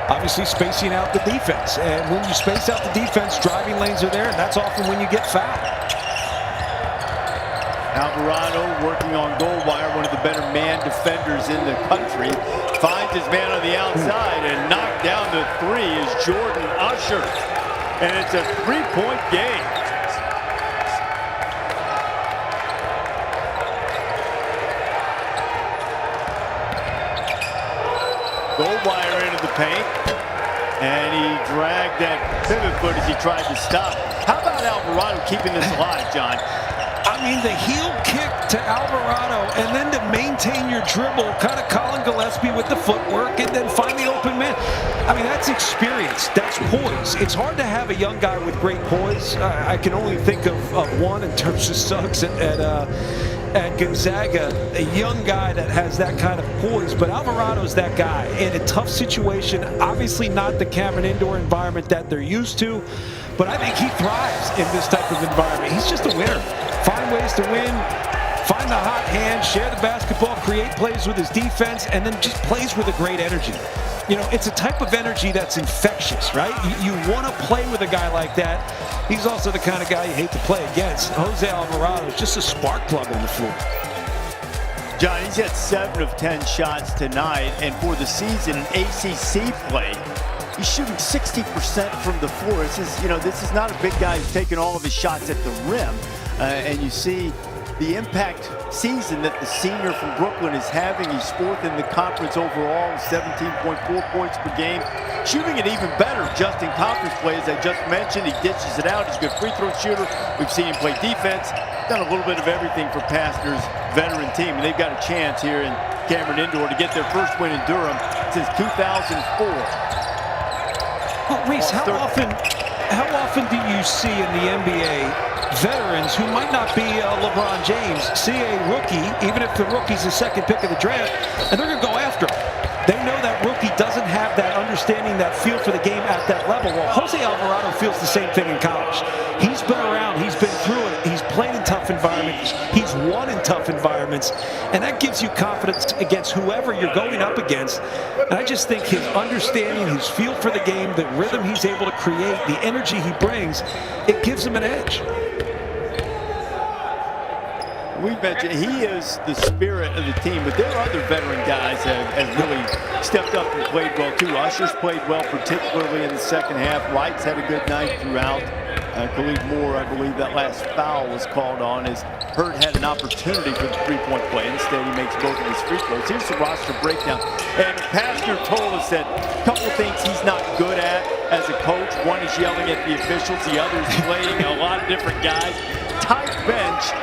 obviously spacing out the defense. And when you space out the defense, driving lanes are there, and that's often when you get fouled. Alvarado working on goal wire, one of the better man defenders in the country. Finds his man on the outside, and knocked down the 3 is Jordan Usher. And it's a 3-point game. Goal wire into the paint, and he dragged that pivot foot as he tried to stop. How about Alvarado keeping this alive, John? I'm I mean, the heel kick to Alvarado, and then to maintain your dribble, kind of Colin Gillespie with the footwork, and then find the open man. I mean, that's experience. That's poise. It's hard to have a young guy with great poise. I can only think of one in terms of Suggs at Gonzaga, a young guy that has that kind of poise. But Alvarado's that guy in a tough situation. Obviously not the Cameron Indoor environment that they're used to, but I think he thrives in this type of environment. He's just a winner. Find ways to win, find the hot hand, share the basketball, create plays with his defense, and then just plays with a great energy. You know, it's a type of energy that's infectious, right? You want to play with a guy like that. He's also the kind of guy you hate to play against. Jose Alvarado is just a spark plug on the floor. John, he's had 7 of 10 shots tonight, and for the season in ACC play, he's shooting 60% from the floor. This is not a big guy who's taking all of his shots at the rim, and you see the impact season that the senior from Brooklyn is having. He's 4th in the conference overall, 17.4 points per game. Shooting it even better just in conference play, as I just mentioned. He dishes it out. He's a good free throw shooter. We've seen him play defense. Done a little bit of everything for Pastner's veteran team, and they've got a chance here in Cameron Indoor to get their first win in Durham since 2004. Well, Reese, how often do you see in the NBA veterans who might not be LeBron James see a rookie, even if the rookie's the second pick of the draft, and they're going to go after him? They know that rookie doesn't have that understanding, that feel for the game at that level. Well, Jose Alvarado feels the same thing in college. He's been around. He's been through it. He's played in tough environments. He's won in tough environments. And that gives you confidence against whoever you're going up against. And I just think his understanding, his feel for the game, the rhythm he's able to create, the energy he brings, it gives him an edge. We mentioned he is the spirit of the team, but there are other veteran guys that have really stepped up and played well too. Usher's played well, particularly in the second half. Wright's had a good night throughout. Khalid Moore, I believe that last foul was called on as Hurt had an opportunity for the three-point play. Instead, he makes both of his free throws. Here's the roster breakdown. And Pastner told us that a couple of things he's not good at as a coach. One is yelling at the officials. The other is playing a lot of different guys. Tight bench.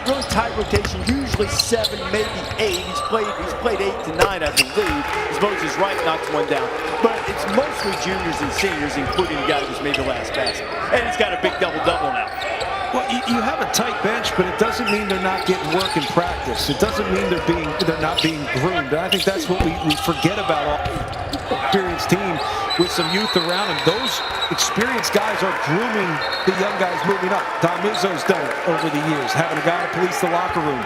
Really tight rotation, usually 7, maybe 8. He's played 8 to 9, I believe, as Moses Wright knocks one down. But it's mostly juniors and seniors, including the guy who's made the last basket. And he's got a big double-double now. Well, you have a tight bench, but it doesn't mean they're not getting work in practice. It doesn't mean they're not being groomed. And I think that's what we forget about our experienced team with some youth around them. Those experienced guys are grooming the young guys moving up. Don Izzo's done it over the years, having a guy to police the locker room.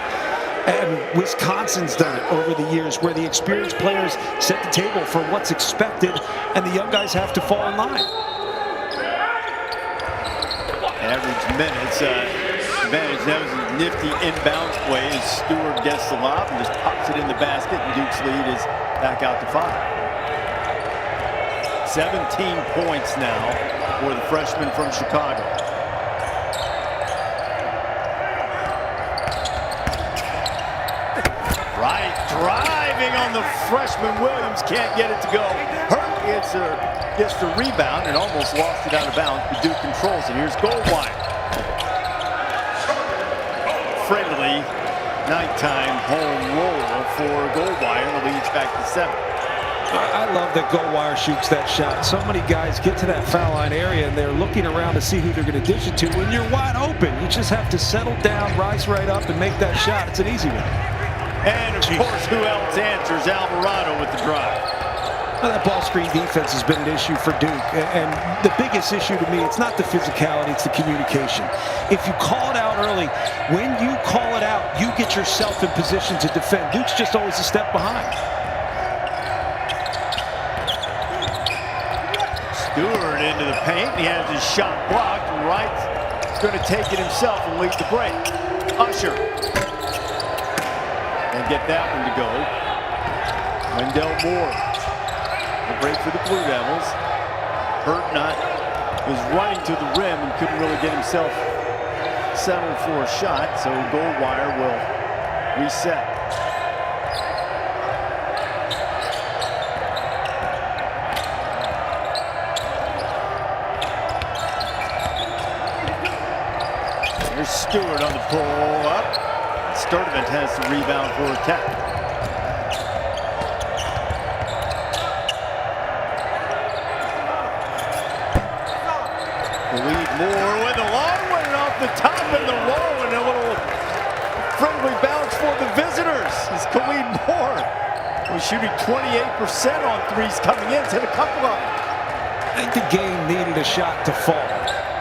And Wisconsin's done it over the years, where the experienced players set the table for what's expected, and the young guys have to fall in line. Average minutes advantage. That was a nifty inbounds play as Stewart gets the lob and just pops it in the basket, and Duke's lead is back out to 5. 17 points now for the freshman from Chicago. Right, driving on the freshman. Williams can't get it to go. Hurt gets the rebound and almost lost it out of bounds, but Duke controls it. Here's Goldwire. Friendly nighttime home roll for Goldwire. The lead's back to 7. I love that Goldwire shoots that shot. So many guys get to that foul line area and they're looking around to see who they're going to dish it to. When you're wide open, you just have to settle down, rise right up, and make that shot. It's an easy one. And, of course, who else answers? Alvarado with the drive. Well, that ball screen defense has been an issue for Duke. And the biggest issue to me, it's not the physicality, it's the communication. If you call it out early, when you call it out, you get yourself in position to defend. Duke's just always a step behind. Stewart into the paint. He has his shot blocked. Wright's going to take it himself and lead the break. Usher. And get that one to go. Wendell Moore. The break for the Blue Devils. Hurt was running to the rim and couldn't really get himself settled for a shot. So Goldwire will reset. Here's Stewart on the pull up. Sturdivant has the rebound for Tech. The lead Moore with a long one off the top and the low, and a little friendly bounce for the visitors. It's Khalid Moore. We're shooting 28% on threes coming in. He's hit a couple of them. I think the game needed a shot to fall,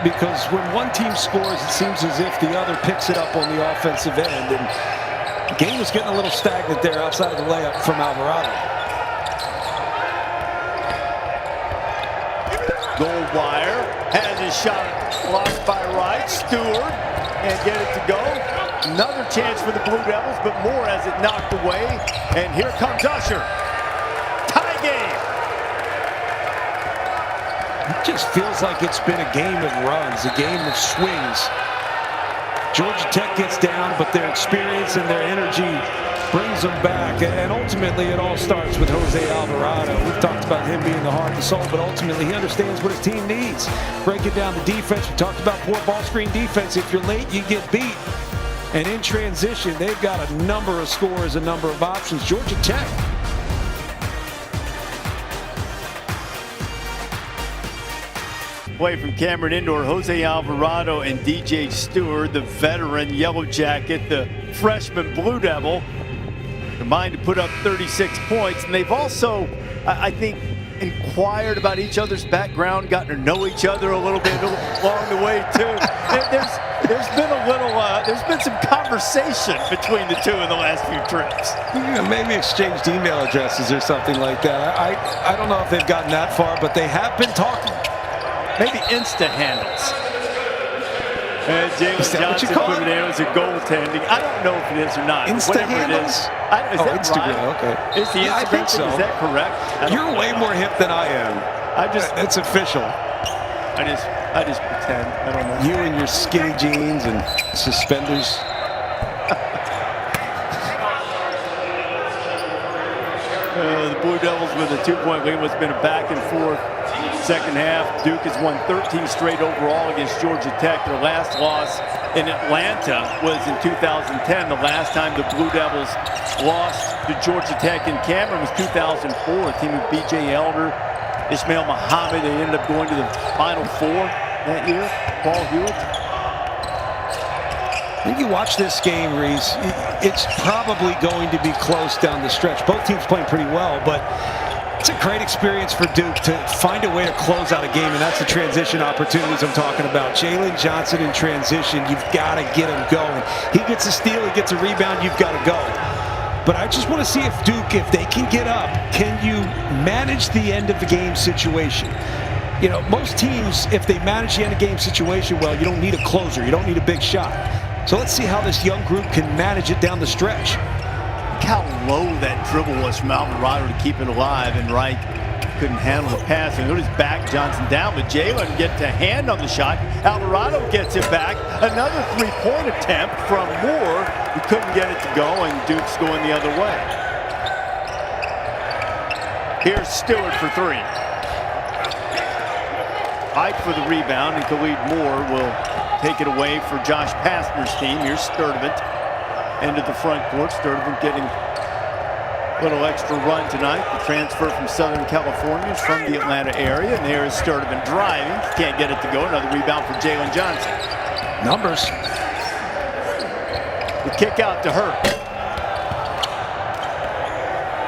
because when one team scores, it seems as if the other picks it up on the offensive end, and the game was getting a little stagnant there outside of the layup from Alvarado. Goldwire has his shot blocked by Wright. Stewart can't get it to go. Another chance for the Blue Devils, but Moore has it knocked away. And here comes Usher. Tie game. It just feels like it's been a game of runs, a game of swings. Georgia Tech gets down, but their experience and their energy brings them back. And ultimately, it all starts with Jose Alvarado. We've talked about him being the heart and soul, but ultimately, he understands what his team needs. Breaking down the defense. We talked about poor ball screen defense. If you're late, you get beat. And in transition, they've got a number of scores, a number of options. Georgia Tech. Away from Cameron Indoor, Jose Alvarado and DJ Stewart, the veteran Yellow Jacket, the freshman Blue Devil, combined to put up 36 points. And they've also, I think, inquired about each other's background, gotten to know each other a little bit along the way too. There's been a little, there's been some conversation between the two in the last few trips. Yeah, maybe exchanged email addresses or something like that. I don't know if they've gotten that far, but they have been talking. Maybe Insta handles. And Jalen Johnson put it in as a goaltending. I don't know if it is or not. Insta Whatever handles? it is. Is that Instagram, right? okay. Is the Instagram I think so. Is that correct? You're way more hip than I am. It's official. I just pretend. I don't know. You and your skinny jeans and suspenders. The Blue Devils with a 2-point lead. It's been a back and forth second half. Duke has won 13 straight overall against Georgia Tech. Their last loss in Atlanta was in 2010. The last time the Blue Devils lost to Georgia Tech in Cameron was 2004. A team of B.J. Elder, Ismail Muhammad. They ended up going to the Final Four that year. Paul Hewitt. When you watch this game, Reese, it's probably going to be close down the stretch. Both teams playing pretty well, but it's a great experience for Duke to find a way to close out a game, and that's the transition opportunities I'm talking about. Jalen Johnson in transition, you've got to get him going. He gets a steal, he gets a rebound, you've got to go. But I just want to see if Duke, if they can get up, can you manage the end of the game situation? You know, most teams, if they manage the end of game situation well, you don't need a closer, you don't need a big shot. So let's see how this young group can manage it down the stretch. Look how low that dribble was from Alvarado to keep it alive, and Wright couldn't handle the pass. And notice back Johnson down, but Jalen gets a hand on the shot. Alvarado gets it back. Another three-point attempt from Moore, who couldn't get it to go, and Duke's going the other way. Here's Stewart for three. Ike for the rebound, and Khalid Moore will take it away for Josh Pastner's team. Here's Sturdivant into the front court. Sturdivant getting a little extra run tonight. The transfer from Southern California, from the Atlanta area. And there is Sturdivant driving. Can't get it to go. Another rebound for Jalen Johnson. Numbers. The kick out to Hurt.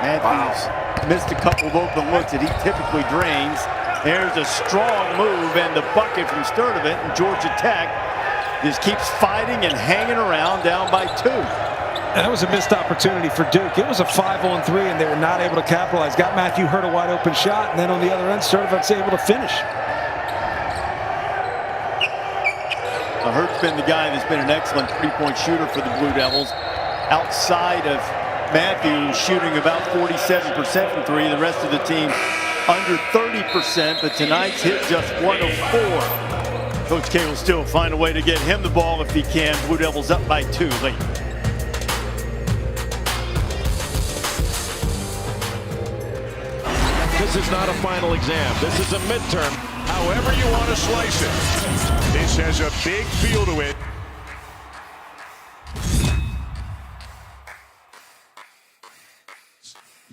Matthews missed a couple of open looks that he typically drains. There's a strong move and the bucket from Sturdivant, and Georgia Tech just keeps fighting and hanging around down by 2. That was a missed opportunity for Duke. It was a 5-on-3, and they were not able to capitalize. Got Matthew Hurt a wide open shot, and then on the other end, Sturdivant's able to finish. Hurt's been the guy that's been an excellent three-point shooter for the Blue Devils. Outside of Matthews shooting about 47% from three, the rest of the team under 30%, but tonight's hit just 104. Coach K will still find a way to get him the ball if he can. Blue Devils up by 2 late. This is not a final exam. This is a midterm. However you want to slice it. This has a big feel to it.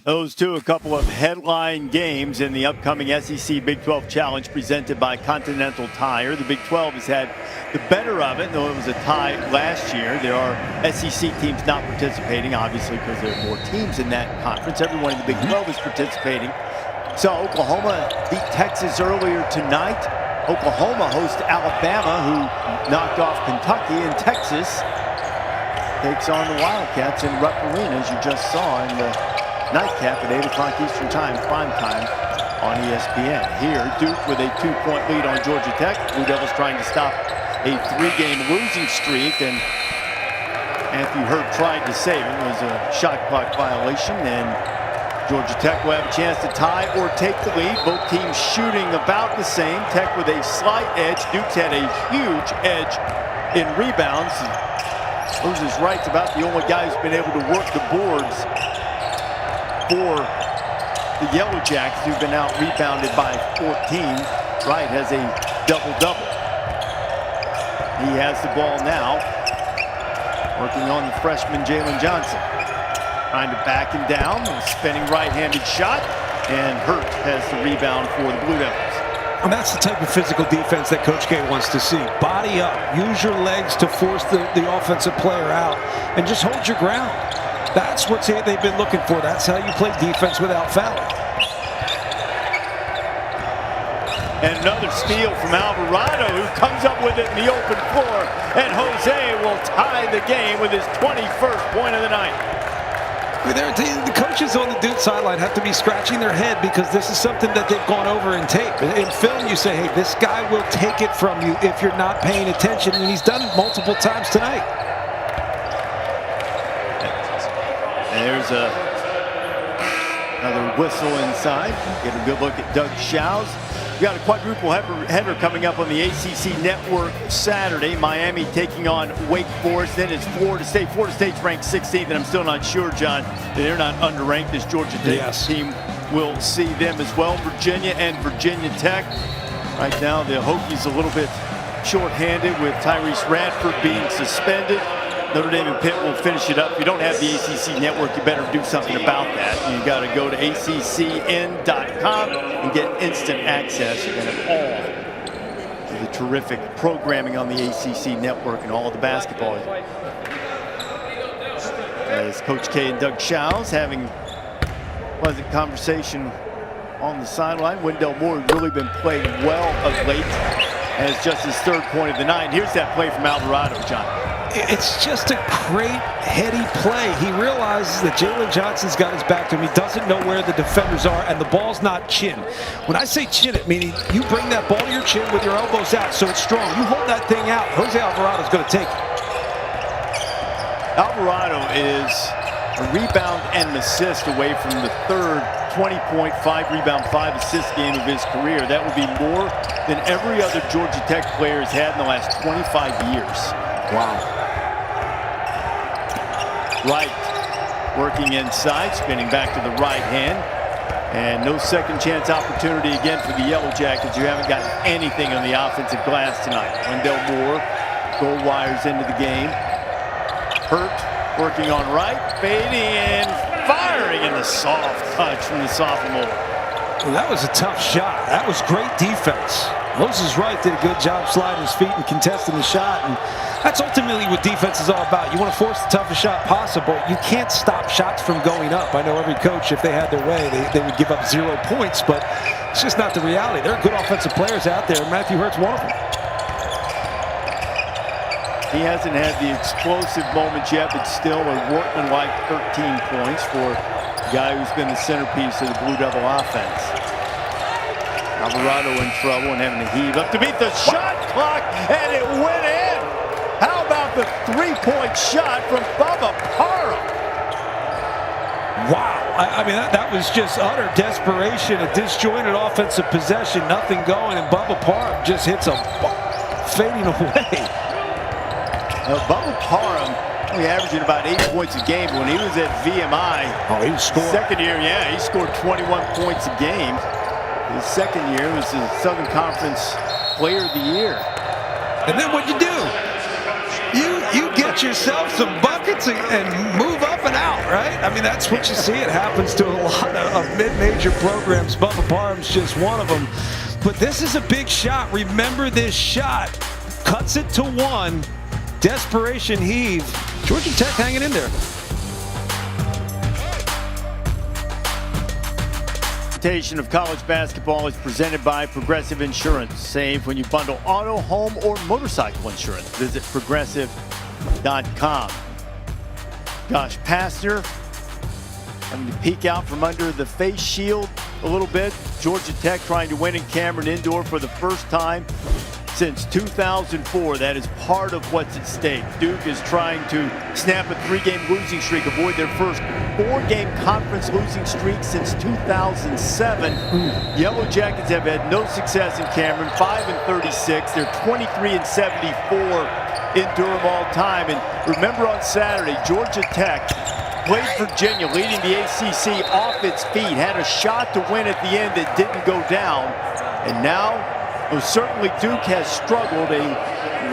Those two, a couple of headline games in the upcoming SEC Big 12 Challenge presented by Continental Tire. The Big 12 has had the better of it, though it was a tie last year. There are SEC teams not participating, obviously, because there are more teams in that conference. Everyone in the Big 12 is participating. So Oklahoma beat Texas earlier tonight. Oklahoma hosts Alabama, who knocked off Kentucky, and Texas takes on the Wildcats in Rupp Arena, as you just saw in the nightcap at 8 o'clock Eastern Time, prime time on ESPN. Here, Duke with a 2-point lead on Georgia Tech. Blue Devils trying to stop a 3-game losing streak, and Anthony Hurd tried to save it. It was a shot clock violation, and Georgia Tech will have a chance to tie or take the lead. Both teams shooting about the same. Tech with a slight edge. Duke's had a huge edge in rebounds. Moses Wright's about the only guy who's been able to work the boards for the Yellow Jackets, who've been out rebounded by 14. Wright has a double-double. He has the ball now, working on the freshman Jalen Johnson. Trying to back him down, a spinning right-handed shot, and Hurt has the rebound for the Blue Devils. And that's the type of physical defense that Coach K wants to see. Body up, use your legs to force the offensive player out, and just hold your ground. That's what they've been looking for. That's how you play defense without fouling. And another steal from Alvarado, who comes up with it in the open floor. And Jose will tie the game with his 21st point of the night. The coaches on the Duke sideline have to be scratching their head, because this is something that they've gone over in tape. In film, you say, hey, this guy will take it from you if you're not paying attention. And he's done it multiple times tonight. There's another whistle inside. Get a good look at Doug Shows. We got a quadruple header coming up on the ACC Network Saturday. Miami taking on Wake Forest. Then it's Florida State. Florida State's ranked 16th, and I'm still not sure, John, that they're not underranked. This Georgia Tech team will see them as well. Virginia and Virginia Tech. Right now, the Hokies a little bit short-handed with Tyrese Radford being suspended. Notre Dame and Pitt will finish it up. If you don't have the ACC Network, you better do something about that. You got to go to ACCN.com and get instant access. You're going to have all of the terrific programming on the ACC Network and all of the basketball. As Coach K and Doug Shows having a pleasant conversation on the sideline. Wendell Moore has really been playing well of late, as just his 3rd point of the night. Here's that play from Alvarado, John. It's just a great, heady play. He realizes that Jalen Johnson's got his back to him. He doesn't know where the defenders are, and the ball's not chin. When I say chin it, meaning you bring that ball to your chin with your elbows out so it's strong. You hold that thing out. Jose Alvarado's going to take it. Alvarado is a rebound and an assist away from the 3rd 20-point, 5-rebound, 5-assist game of his career. That would be more than every other Georgia Tech player has had in the last 25 years. Wow. Wright working inside, spinning back to the right hand. And no second chance opportunity again for the Yellow Jackets. You haven't got anything on the offensive glass tonight. Wendell Moore gold wires into the game. Hurt working on Wright, fading in, firing, and the soft touch from the sophomore. Well, that was a tough shot. That was great defense. Moses Wright did a good job sliding his feet and contesting the shot, and that's ultimately what defense is all about. You want to force the toughest shot possible. You can't stop shots from going up. I know every coach, if they had their way, they would give up 0 points, but it's just not the reality. There are good offensive players out there, and Matthew Hurt's one of them. He hasn't had the explosive moments yet, but still a workmanlike 13 points for a guy who's been the centerpiece of the Blue Devil offense. Alvarado in trouble and having to heave up to beat the shot clock, and it went in. How about the 3-point shot from Bubba Parham? Wow. I mean, that was just utter desperation, a disjointed offensive possession, nothing going, and Bubba Parham just hits a fading away. Bubba Parham, only averaging about 8 points a game. When he was at VMI, he was scoring. Second year, yeah, he scored 21 points a game. His second year was the Southern Conference Player of the Year. And then what'd you do? You get yourself some buckets and move up stepping out, right? I mean, that's what you see. It happens to a lot of mid-major programs. Bubba Parham's just one of them. But this is a big shot. Remember this shot. Cuts it to one. Desperation heave. Georgia Tech hanging in there. Of college basketball is presented by Progressive Insurance. Save when you bundle auto, home, or motorcycle insurance. Visit progressive.com. Josh Pastner having to peek out from under the face shield a little bit. Georgia Tech trying to win in Cameron Indoor for the first time since 2004. That is part of what's at stake. Duke is trying to snap a 3-game losing streak, avoid their first 4-game conference losing streak since 2007. Yellow Jackets have had no success in Cameron, 5-36. They're 23-74 in Durham all time. And remember on Saturday, Georgia Tech played Virginia, leading the ACC off its feet, had a shot to win at the end that didn't go down. And now, though certainly Duke has struggled, a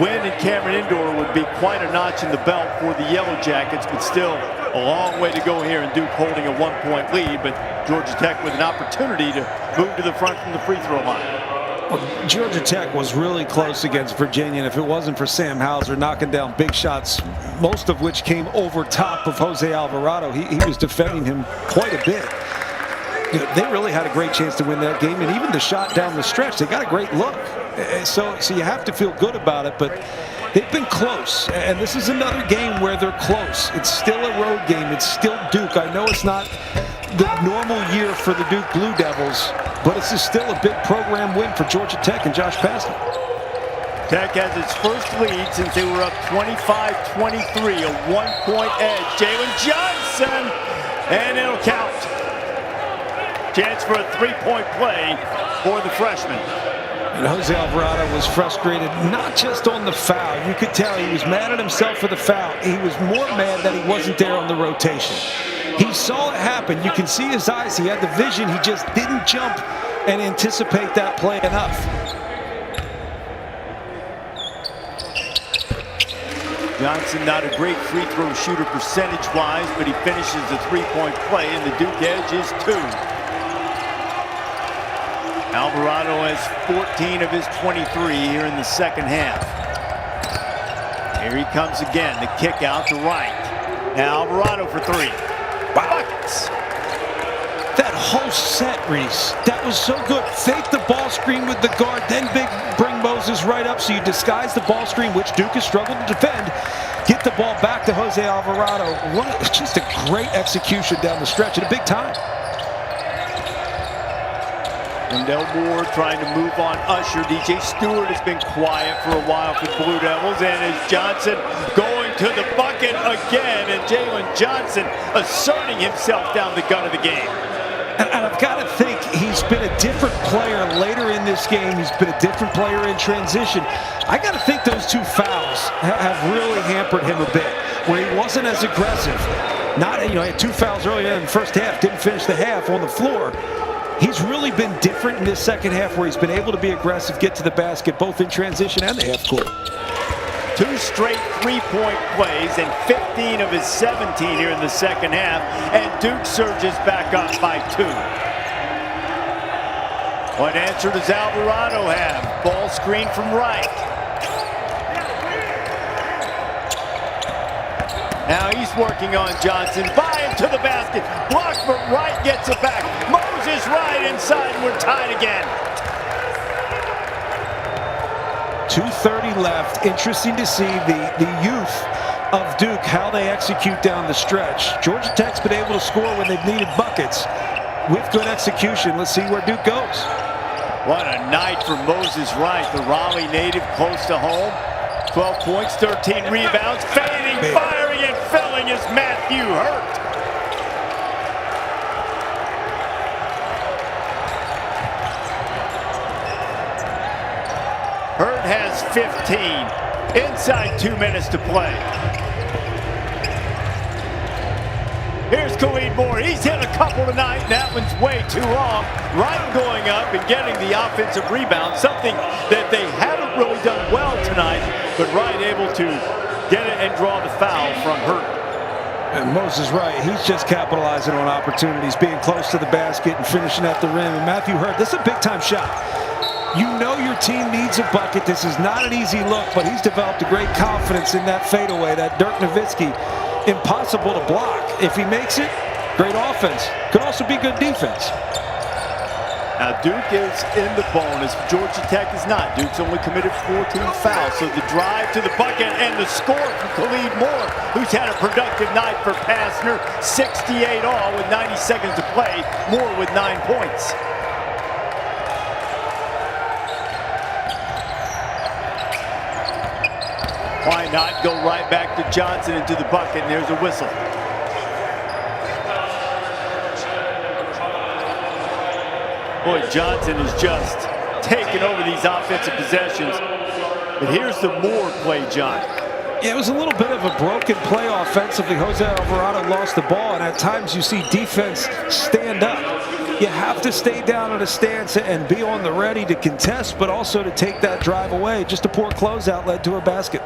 win in Cameron Indoor would be quite a notch in the belt for the Yellow Jackets, but still a long way to go here, and Duke holding a 1-point lead, but Georgia Tech with an opportunity to move to the front from the free throw line. Well, Georgia Tech was really close against Virginia, and if it wasn't for Sam Hauser knocking down big shots, most of which came over top of Jose Alvarado, he was defending him quite a bit. You know, they really had a great chance to win that game, and even the shot down the stretch, they got a great look. So you have to feel good about it, but they've been close, and this is another game where they're close. It's still a road game. It's still Duke. I know it's not the normal year for the Duke Blue Devils, but this is still a big program win for Georgia Tech and Josh Pastner. Tech has its first lead since they were up 25-23, a 1-point edge. Jalen Johnson, and it'll count. Chance for a 3-point play for the freshman. And Jose Alvarado was frustrated, not just on the foul. You could tell he was mad at himself for the foul. He was more mad that he wasn't there on the rotation. He saw it happen. You can see his eyes. He had the vision. He just didn't jump and anticipate that play enough. Johnson not a great free throw shooter percentage-wise, but he finishes the 3-point play, and the Duke edge is 2. Alvarado has 14 of his 23 here in the second half. Here he comes again. The kick out to right. Now Alvarado for 3. Buckets. That whole set, Reese, that was so good. Fake the ball screen with the guard, then bring Moses right up, so you disguise the ball screen, which Duke has struggled to defend. Get the ball back to Jose Alvarado. Just a great execution down the stretch at a big time. Wendell Moore trying to move on Usher. DJ Stewart has been quiet for a while for the Blue Devils, and as Johnson going to the bucket again, and Jalen Johnson asserting himself down the gun of the game. And I've got to think he's been a different player later in this game. He's been a different player in transition. I got to think those 2 fouls have really hampered him a bit, where he wasn't as aggressive. He had 2 fouls earlier in the first half, didn't finish the half on the floor. He's really been different in this second half, where he's been able to be aggressive, get to the basket, both in transition and the half court. 2 straight 3-point plays and 15 of his 17 here in the second half, and Duke surges back up by 2. What answer does Alvarado have? Ball screen from right. Now he's working on Johnson. By him to the basket. Blocked, but Wright gets it back. Moses Wright inside, and we're tied again. 2:30 left. Interesting to see the youth of Duke, how they execute down the stretch. Georgia Tech's been able to score when they've needed buckets with good execution. Let's see where Duke goes. What a night for Moses Wright, the Raleigh native, close to home. 12 points, 13 rebounds, fading, firing, and filling is Matthew Hurt. Hurt has 15, inside 2 minutes to play. Here's Khalid Moore. He's hit a couple tonight, and that one's way too long. Wright going up and getting the offensive rebound, something that they haven't really done well tonight, but Wright able to get it and draw the foul from Hurt. And Moses Wright, he's just capitalizing on opportunities, being close to the basket and finishing at the rim. And Matthew Hurt, this is a big-time shot. You know your team needs a bucket. This is not an easy look, but he's developed a great confidence in that fadeaway, that Dirk Nowitzki. Impossible to block. If he makes it, great offense. Could also be good defense. Now Duke is in the bonus. Georgia Tech is not. Duke's only committed 14 fouls. So the drive to the bucket and the score from Khalid Moore, who's had a productive night for Pastner. 68 all with 90 seconds to play. Moore with 9 points. Why not go right back to Johnson into the bucket? And there's a whistle. Boy, Johnson is just taking over these offensive possessions. But here's the Moore play, John. Yeah, it was a little bit of a broken play offensively. Jose Alvarado lost the ball, and at times you see defense stand up. You have to stay down in a stance and be on the ready to contest, but also to take that drive away. Just a poor closeout led to a basket.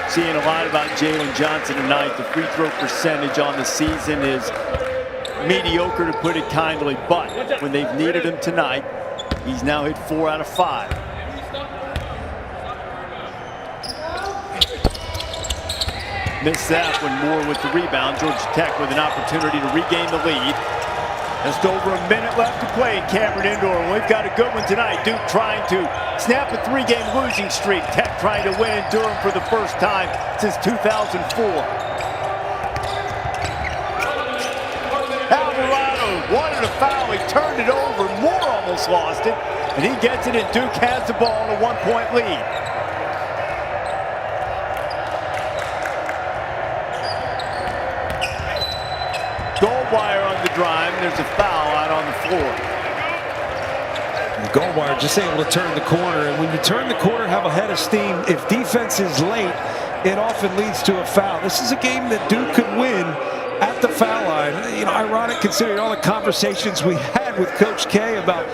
Seeing a lot about Jalen Johnson tonight. The free throw percentage on the season is mediocre, to put it kindly, but when they've needed him tonight, he's now hit 4 out of 5. Missed that when Moore with the rebound. Georgia Tech with an opportunity to regain the lead. Just over a minute left to play in Cameron Indoor, and we've got a good one tonight. Duke trying to snap a 3-game losing streak. Tech trying to win in Durham for the first time since 2004. Alvarado wanted a foul. He turned it over. Moore almost lost it, and he gets it, and Duke has the ball in a 1-point lead. Goldwire on the drive, and there's a foul out on the floor. Goldwire just able to turn the corner, and when you turn the corner, have a head of steam. If defense is late, it often leads to a foul. This is a game that Duke could win at the foul line. You know, ironic considering all the conversations we had with Coach K about,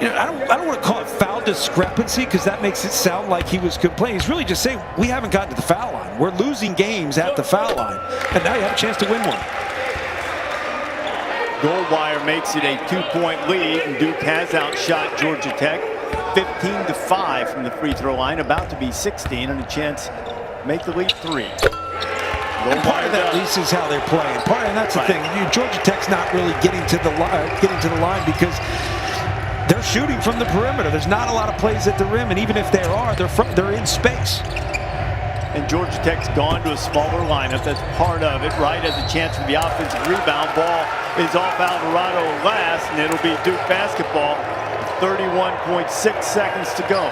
you know, I don't want to call it foul discrepancy because that makes it sound like he was complaining. He's really just saying we haven't gotten to the foul line. We're losing games at the foul line, and now you have a chance to win one. Goldwire makes it a 2-point lead, and Duke has outshot Georgia Tech 15-5 from the free throw line, about to be 16, and a chance to make the lead 3. And part of that, at least, is how they're playing. And that's the thing. Georgia Tech's not really getting to the line because they're shooting from the perimeter. There's not a lot of plays at the rim, and even if there are, they're in space. And Georgia Tech's gone to a smaller lineup. That's part of it. Wright has a chance for the offensive rebound. Ball is off Alvarado last, and it'll be Duke basketball. 31.6 seconds to go.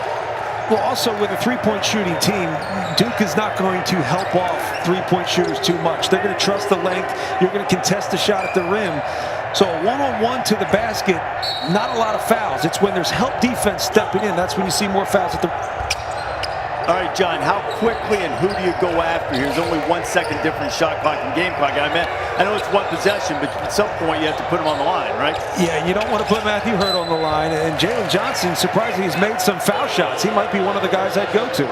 Well, also with a three-point shooting team, Duke is not going to help off three-point shooters too much. They're going to trust the length. You're going to contest the shot at the rim. So a one-on-one to the basket, not a lot of fouls. It's when there's help defense stepping in. That's when you see more fouls at the... All right, John, how quickly and who do you go after here? There's only 1 second difference shot clock and game clock. I know it's one possession, but at some point you have to put him on the line, right? Yeah, you don't want to put Matthew Hurt on the line. And Jalen Johnson, surprisingly, has made some foul shots. He might be one of the guys I'd go to.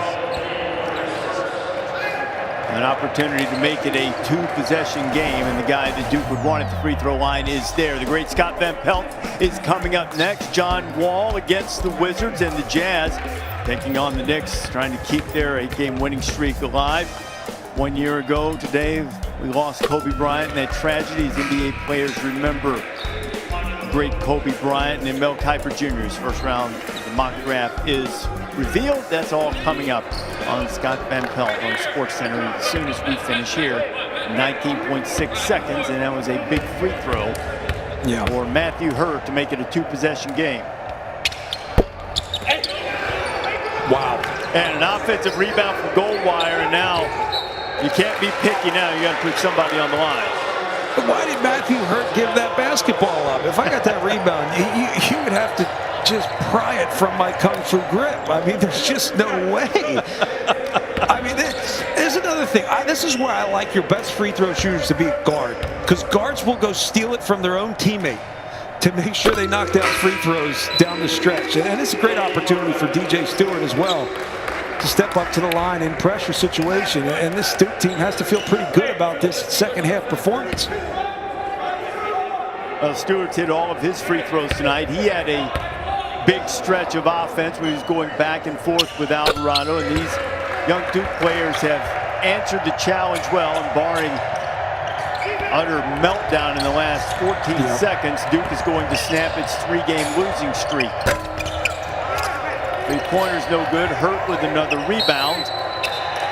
An opportunity to make it a 2-possession game, and the guy that Duke would want at the free throw line is there. The great Scott Van Pelt is coming up next. John Wall against the Wizards, and the Jazz taking on the Knicks, trying to keep their 8-game winning streak alive. 1 year ago today, we lost Kobe Bryant in that tragedy. As NBA players remember the great Kobe Bryant, and then Mel Kiper Jr.'s first round of the mock draft is revealed. That's all coming up on Scott Van Pelt on SportsCenter as soon as we finish here. 19.6 seconds, and that was a big free throw for Matthew Hurt to make it a 2-possession game. Wow. And an offensive rebound from Goldwire, and now you can't be picky now. You got to put somebody on the line. But why did Matthew Hurt give that basketball up? If I got that rebound, you would have to just pry it from my Kung Fu grip. I mean, there's just no way. I mean, there's another thing. This is where I like your best free throw shooters to be a guard, because guards will go steal it from their own teammate to make sure they knock down free throws down the stretch. And it's a great opportunity for DJ Stewart as well. to step up to the line in pressure situation. And this Duke team has to feel pretty good about this second half performance. Stewart's hit all of his free throws tonight. He had a big stretch of offense where he was going back and forth with Alvarado, and these young Duke players have answered the challenge well, and barring utter meltdown in the last 14 seconds, Duke is going to snap its 3-game losing streak. Three-pointer's no good. Hurt with another rebound.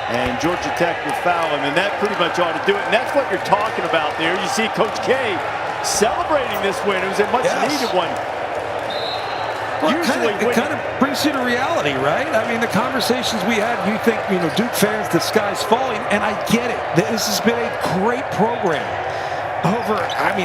And Georgia Tech will foul him, and that pretty much ought to do it. And that's what you're talking about there. You see Coach K celebrating this win. It was a much-needed one. Well, it kind of brings you to reality, right? I mean, the conversations we had, you think, Duke fans, the sky's falling, and I get it. This has been a great program.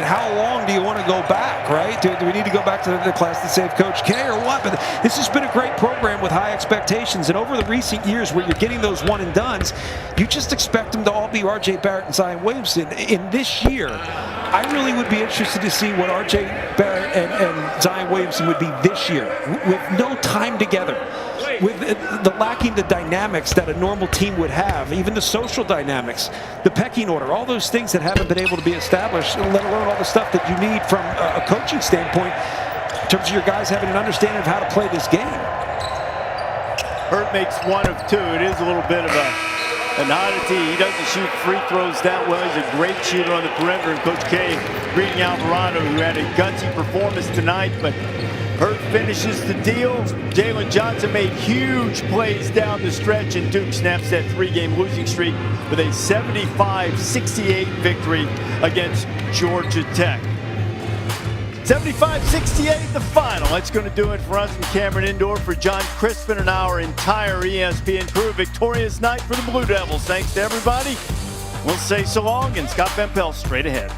How long do you want to go back, right? Do we need to go back to the class that saved Coach K or what? But this has been a great program with high expectations, and over the recent years where you're getting those one-and-dones, you just expect them to all be R.J. Barrett and Zion Williamson. In this year, I really would be interested to see what R.J. Barrett and Zion Williamson would be this year, with no time together, with the lacking the dynamics that a normal team would have, even the social dynamics, the pecking order, all those things that haven't been able to be established, let alone all the stuff that you need from a coaching standpoint in terms of your guys having an understanding of how to play this game. Hurt makes 1 of 2. It is a little bit of an oddity. He doesn't shoot free throws that well. He's a great shooter on the perimeter. And Coach K greeting Alvarado, who had a gutsy performance tonight, but Hurt finishes the deal. Jalen Johnson made huge plays down the stretch, and Duke snaps that 3-game losing streak with a 75-68 victory against Georgia Tech. 75-68 the final. That's going to do it for us from Cameron Indoor. For John Crispin and our entire ESPN crew, victorious night for the Blue Devils. Thanks to everybody. We'll say so long, and Scott Van Pelt straight ahead.